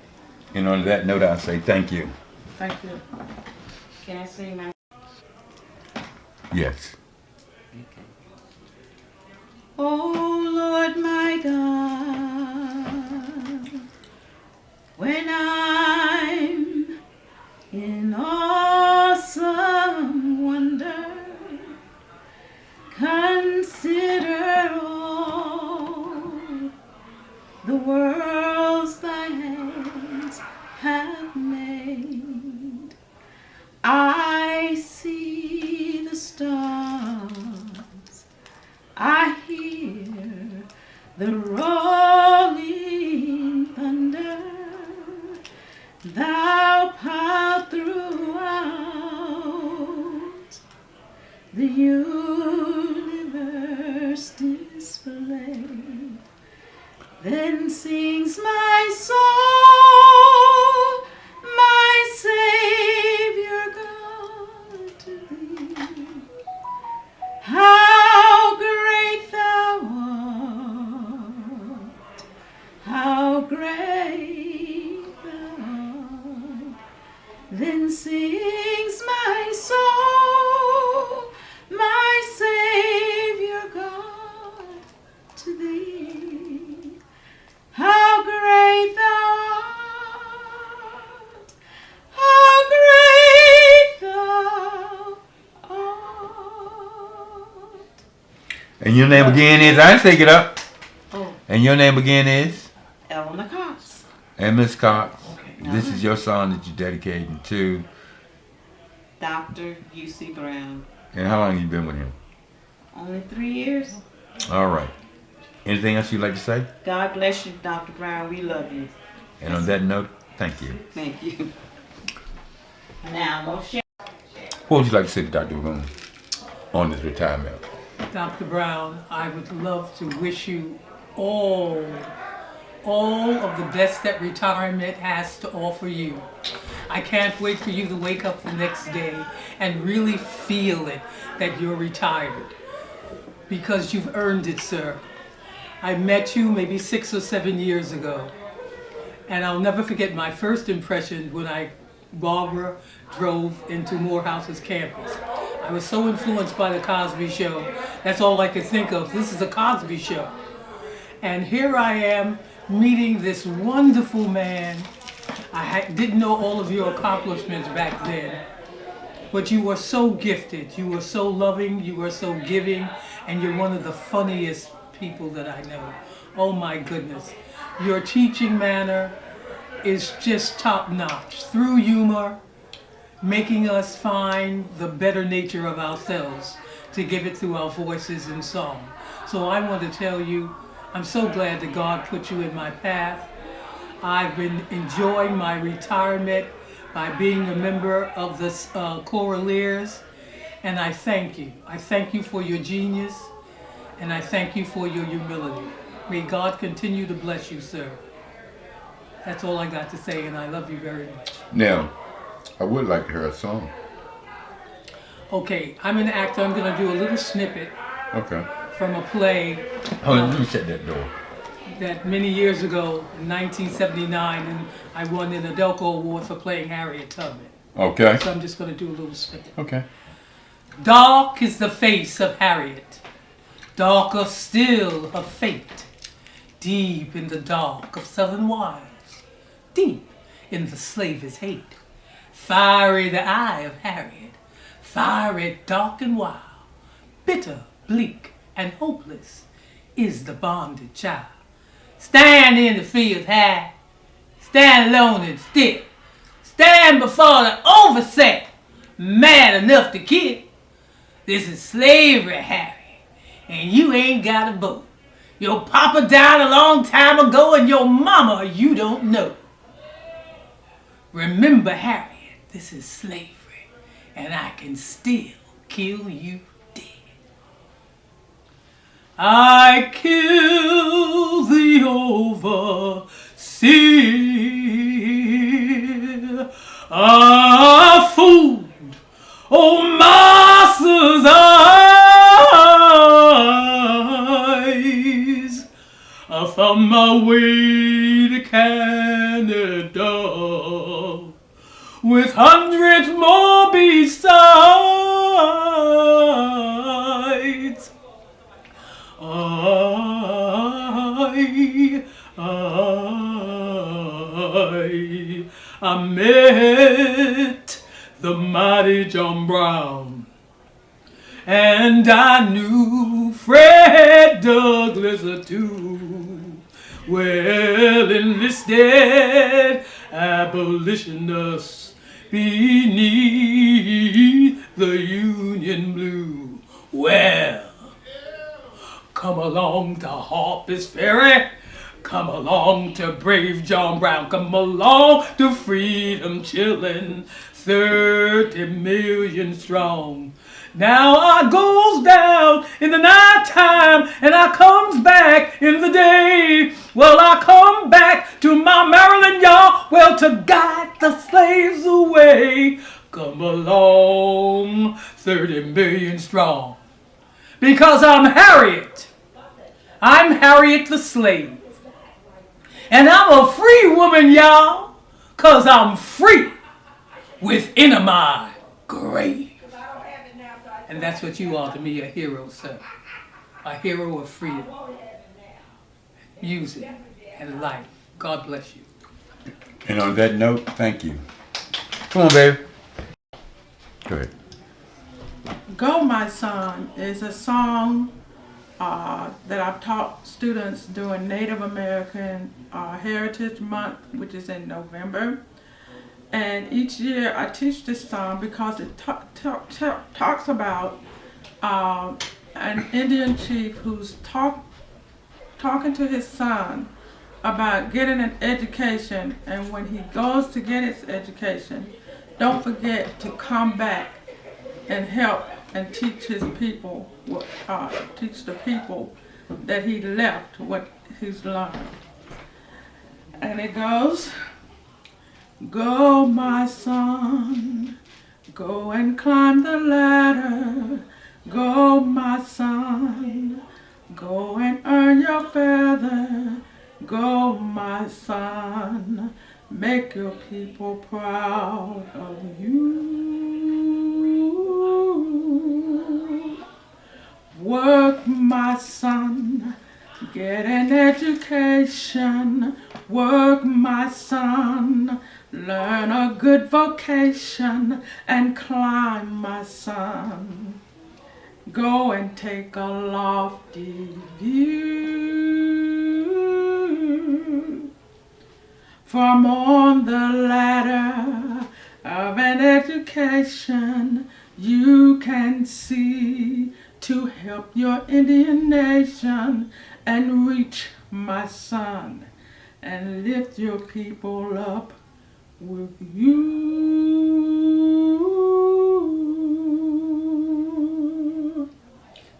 And on that note, I say thank you. Thank you. Can I sing my? Yes. Oh Lord my God, when I'm in awesome wonder, consider all the worlds thy hands have made. I see the stars, I hear the rolling thunder. Thou power throughout the universe displayed. Then sings my soul, my Savior God, to thee. How great thou art, And your name again is, I didn't take it up. Oh, And your name again is? Eleanor Cox. And Miss Cox. Okay. This is your song that you're dedicating to. Dr. UC Brown. And how long you been with him? Only 3 years. All right. Anything else you'd like to say? God bless you, Dr. Brown. We love you. And on that note, thank you. Thank you. Now, Moshe. What would you like to say to Dr. Brown on his retirement? Dr. Brown, I would love to wish you all of the best that retirement has to offer you. I can't wait for you to wake up the next day and really feel it that you're retired, because you've earned it, sir. I met you maybe 6 or 7 years ago, and I'll never forget my first impression when Barbara drove into Morehouse's campus. I was so influenced by the Cosby Show. That's all I could think of. This is a Cosby Show. And here I am meeting this wonderful man. I didn't know all of your accomplishments back then, but you were so gifted. You were so loving. You were so giving. And you're one of the funniest people that I know. Oh my goodness. Your teaching manner is just top notch. Through humor, making us find the better nature of ourselves to give it through our voices and song. So I want to tell you, I'm so glad that God put you in my path. I've been enjoying my retirement by being a member of the Choraleers, and I thank you. I thank you for your genius, and I thank you for your humility. May God continue to bless you, sir. That's all I got to say, and I love you very much. Now, I would like to hear a song. Okay, I'm an actor. I'm going to do a little snippet Okay. from a play Hold on, let me shut that door. that many years ago, in 1979, and I won an Adelco Award for playing Harriet Tubman. Okay. So I'm just going to do a little snippet. Okay. Dark is the face of Harriet, darker still her fate, deep in the dark of Southern wilds, deep in the slaver's hate. Fiery the eye of Harriet, fiery, dark and wild, bitter, bleak, and hopeless is the bonded child. Stand in the field high, stand alone and still, stand before the overset, mad enough to kill. This is slavery, Harry, and you ain't got a vote. Your papa died a long time ago, and your mama you don't know. Remember, Harriet, this is slavery, and I can still kill you dead. I kill the overseer, a fool, oh master's eyes. I found my way to Canada with hundreds more besides. I met the mighty John Brown, and I knew Fred Douglass too. Well, enlisted abolitionists beneath the Union blue. Well, come along to Harper's Ferry. Come along to brave John Brown. Come along to freedom chillin', 30 million strong. Now I goes down in the night time and I comes back in the day. Well, I come back to my Maryland, y'all. Well, to guide the slaves away. Come along, 30 million strong. Because I'm Harriet. I'm Harriet the slave. And I'm a free woman, y'all, 'cause I'm free within my grave. And that's what you are to me, a hero, sir. A hero of freedom, music, and life. God bless you. And on that note, thank you. Come on, baby. Go ahead. Go, My Son is a song that I've taught students during Native American Heritage Month, which is in November. And each year I teach this song because it talks about an Indian chief who's talking to his son about getting an education, and when he goes to get his education, don't forget to come back and help and teach his people, teach the people that he left what he's learned. And it goes, go my son, go and climb the ladder, go my son, go and earn your feather, go my son, make your people proud of you. Work my son, get an education, work my son, learn a good vocation, and climb my son. Go and take a lofty view from on the ladder of an education you can see to help your Indian nation and reach my son and lift your people up with you.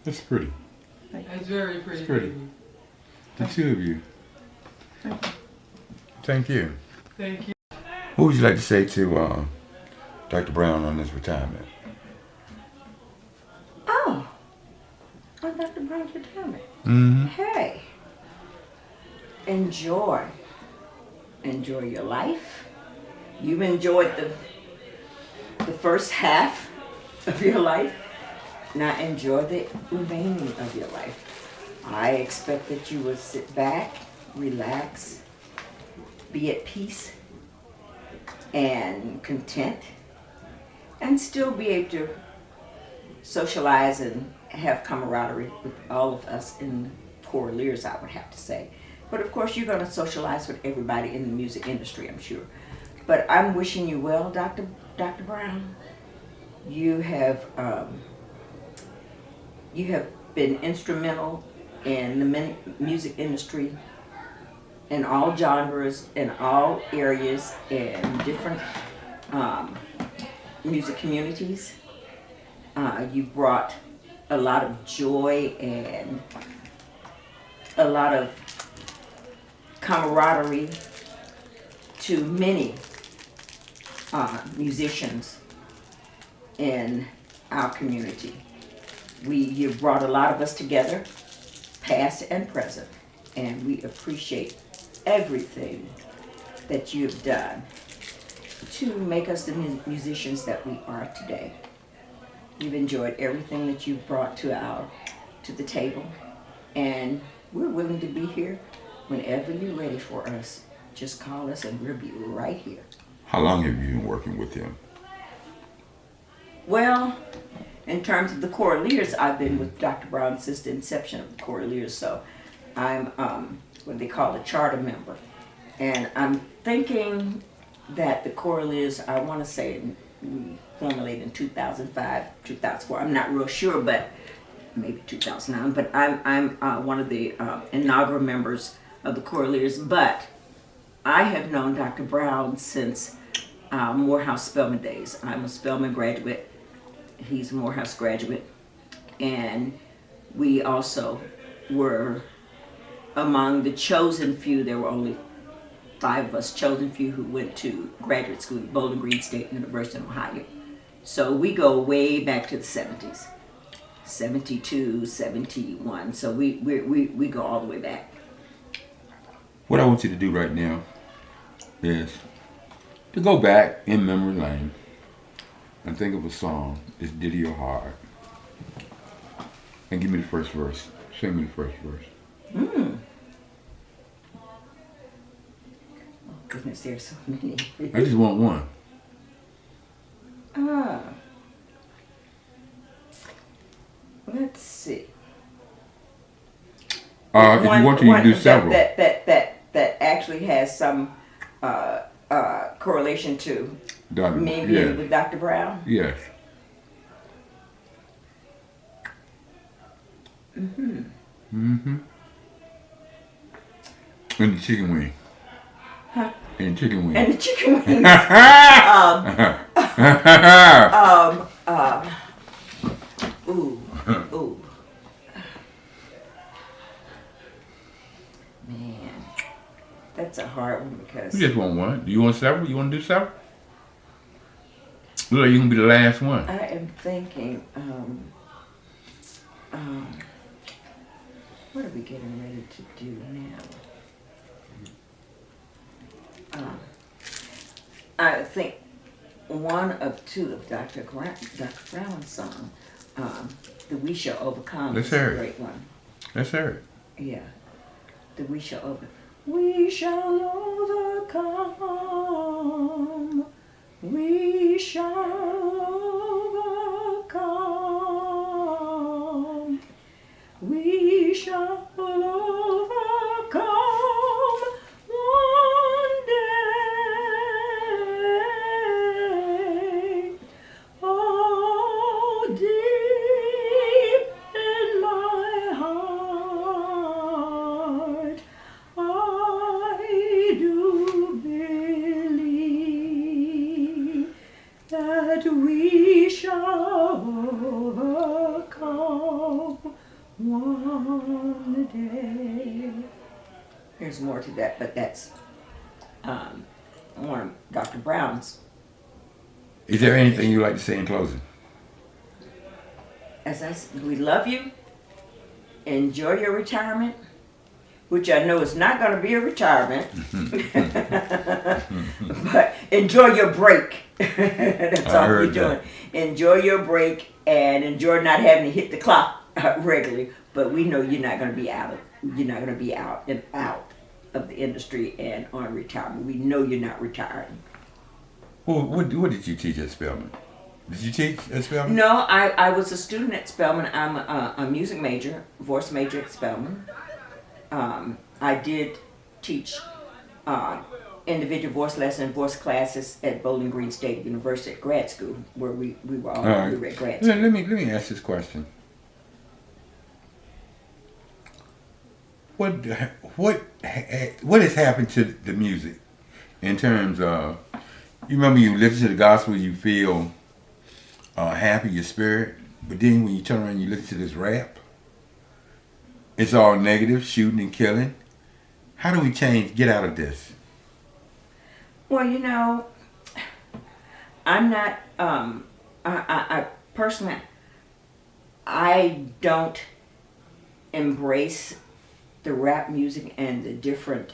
That's pretty. That's very pretty. It's pretty. The two of you. Thank you. Thank you. What would you like to say to Dr. Brown on his retirement? Oh, on Dr. Brown's retirement. Mm-hmm. Hey, enjoy your life. You've enjoyed the first half of your life. Now enjoy the remaining of your life. I expect that you will sit back, relax, be at peace and content, and still be able to socialize and have camaraderie with all of us in Coraliers, I would have to say. But of course, you're going to socialize with everybody in the music industry, I'm sure. But I'm wishing you well, Dr. Brown. You have been instrumental in the music industry in all genres, in all areas, in different music communities. You brought a lot of joy and a lot of camaraderie to many musicians in our community. You brought a lot of us together, past and present, and we appreciate everything that you have done to make us the musicians that we are today. We've enjoyed everything that you've brought to the table, and we're willing to be here whenever you're ready for us. Just call us and we'll be right here. How long have you been working with him? Well, in terms of the Coraliers, I've been with Dr. Brown since the inception of the Coraliers, so I'm what they call a charter member. And I'm thinking that the Coraliers, I want to say we formulated in 2005, 2004. I'm not real sure, but maybe 2009. But I'm one of the inaugural members of the Coraliers. But I have known Dr. Brown since Morehouse Spelman days. I'm a Spelman graduate. He's a Morehouse graduate. And we also were among the chosen few. There were only 5 of us, chosen few, who went to graduate school at Bowling Green State University in Ohio. So we go way back to the 70s, 72, 71. So we go all the way back. What I want you to do right now is to go back in memory lane and think of a song. It's Ditty Your Heart. And give me the first verse. Sing me the first verse. Oh goodness, there's so many. I just want one. Let's see. If you want to, you can do several. That actually has some correlation to me being with Dr. Brown. Yes. Mm-hmm. Mm-hmm. And the chicken wing. Huh? And the chicken wing. And the chicken wings. Ooh. Man, that's a hard one because. You just want one. Do you want several? You want to do several? Look, you can be the last one. I am thinking, what are we getting ready to do now? I think one of two of Dr. Brown's songs, the We Shall Overcome, Let's is a hear it. great one. Let's hear it. Yeah, the We Shall Overcome. We shall overcome. We shall overcome. We shall overcome one day. Oh, deep in my heart, I do believe that we shall overcome one day. There's more to that, but that's one of Dr. Brown's. Is there anything you'd like to say in closing? As I said, we love you. Enjoy your retirement, which I know is not going to be a retirement, but enjoy your break. That's all we're doing. Enjoy your break and enjoy not having to hit the clock regularly. But we know you're not going to be out of of the industry and on retirement. We know you're not retiring. Well, what did you teach at Spelman? Did you teach at Spelman? No, I was a student at Spelman. I'm a music major, voice major at Spelman. I did teach individual voice lessons and voice classes at Bowling Green State University at grad school, where we were all right. we were at grad school. Let me ask this question. What has happened to the music in terms of, you remember you listen to the gospel, you feel happy, your spirit, but then when you turn around and you listen to this rap, it's all negative, shooting and killing. How do we get out of this? Well, you know, I'm not, I personally, I don't embrace the rap music and the different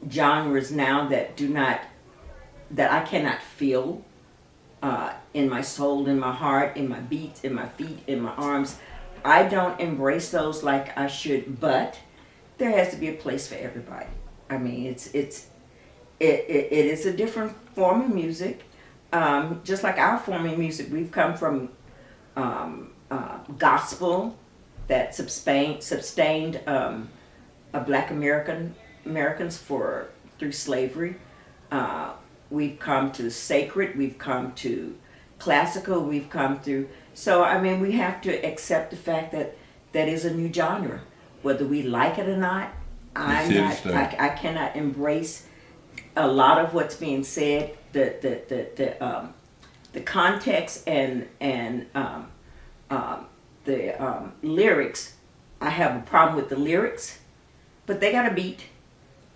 genres now that I cannot feel in my soul, in my heart, in my beats, in my feet, in my arms. I don't embrace those like I should, but there has to be a place for everybody. I mean, it is a different form of music. Just like our form of music, we've come from gospel that sustained Black Americans through slavery. We've come to sacred, we've come to classical, we've come through. So, I mean, we have to accept the fact that that is a new genre. Whether we like it or not, I cannot embrace a lot of what's being said. The context and the lyrics. I have a problem with the lyrics, but they got a beat,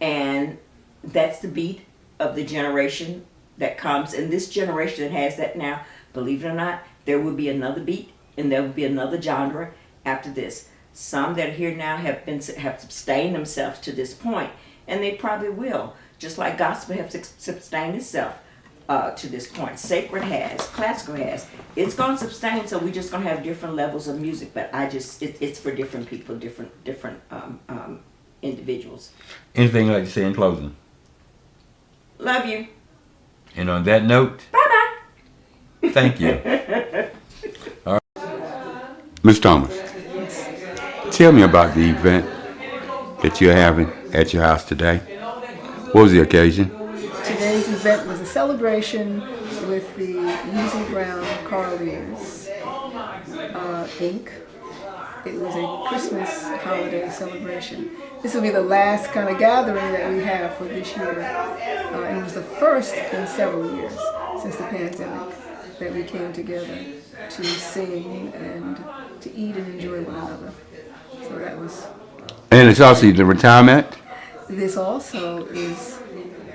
and that's the beat of the generation that comes. And this generation that has that now, believe it or not, there will be another beat and there will be another genre after this. Some that are here now have sustained themselves to this point, and they probably will. Just like gospel has sustained itself to this point. Sacred has, classical has. It's going to sustain, so we're just going to have different levels of music, but it's for different people, different individuals. Anything you'd like to say in closing? Love you. And on that note, bye-bye. Thank you. All right. Ms. Thomas. Yes. Tell me about the event that you're having at your house today. What was the occasion? Today's event was a celebration with the Uzi Brown Carliers Inc. It was a Christmas holiday celebration. This will be the last kind of gathering that we have for this year. And it was the first in several years since the pandemic that we came together to sing and to eat and enjoy one another. So that was... And it's also the retirement? This also is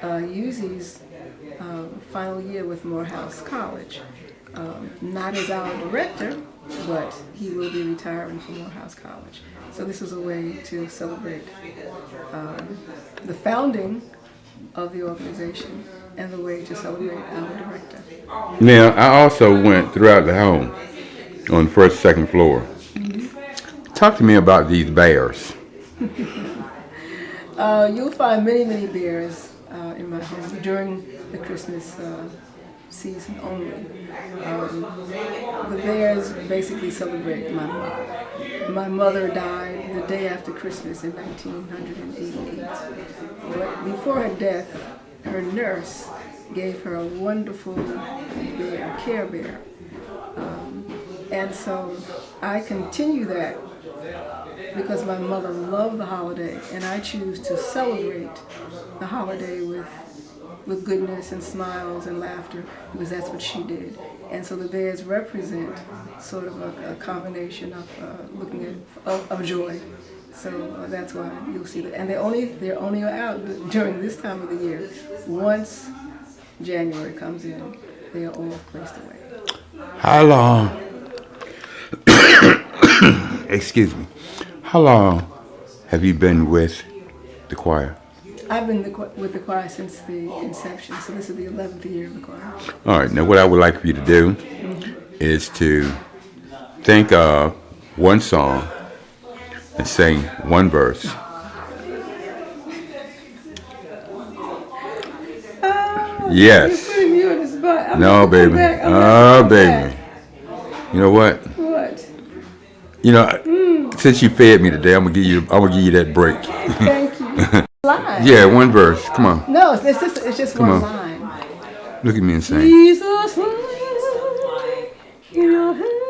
Uzi's final year with Morehouse College. Not as our director, but he will be retiring from Morehouse College. So this is a way to celebrate the founding of the organization and the way to celebrate our director. Now, I also went throughout the home on the first, second floor. Mm-hmm. Talk to me about these bears. You'll find many, many bears in my home during the Christmas season only. The bears basically celebrate my mother. My mother died the day after Christmas in 1988. But before her death, her nurse gave her a wonderful bear, Care Bear. And so I continue that because my mother loved the holiday, and I choose to celebrate the holiday with goodness and smiles and laughter, because that's what she did. And so the bears represent sort of a combination of looking at of joy. So that's why you'll see that. And they're only out during this time of the year. Once January comes in, they are all placed away. How long? Excuse me. How long have you been with the choir? I've been with the choir since the inception, so this is the 11th year of the choir. All right, now what I would like for you to do is to think of one song and sing one verse. Yes. You're putting me on the spot. No, baby. Oh, baby. You know what? What? You know, since you fed me today, I'm gonna give you that break. Thank you. Line. Yeah, one verse. Come on. No, it's just Come one on. line. Look at me and sing. Jesus, your hand.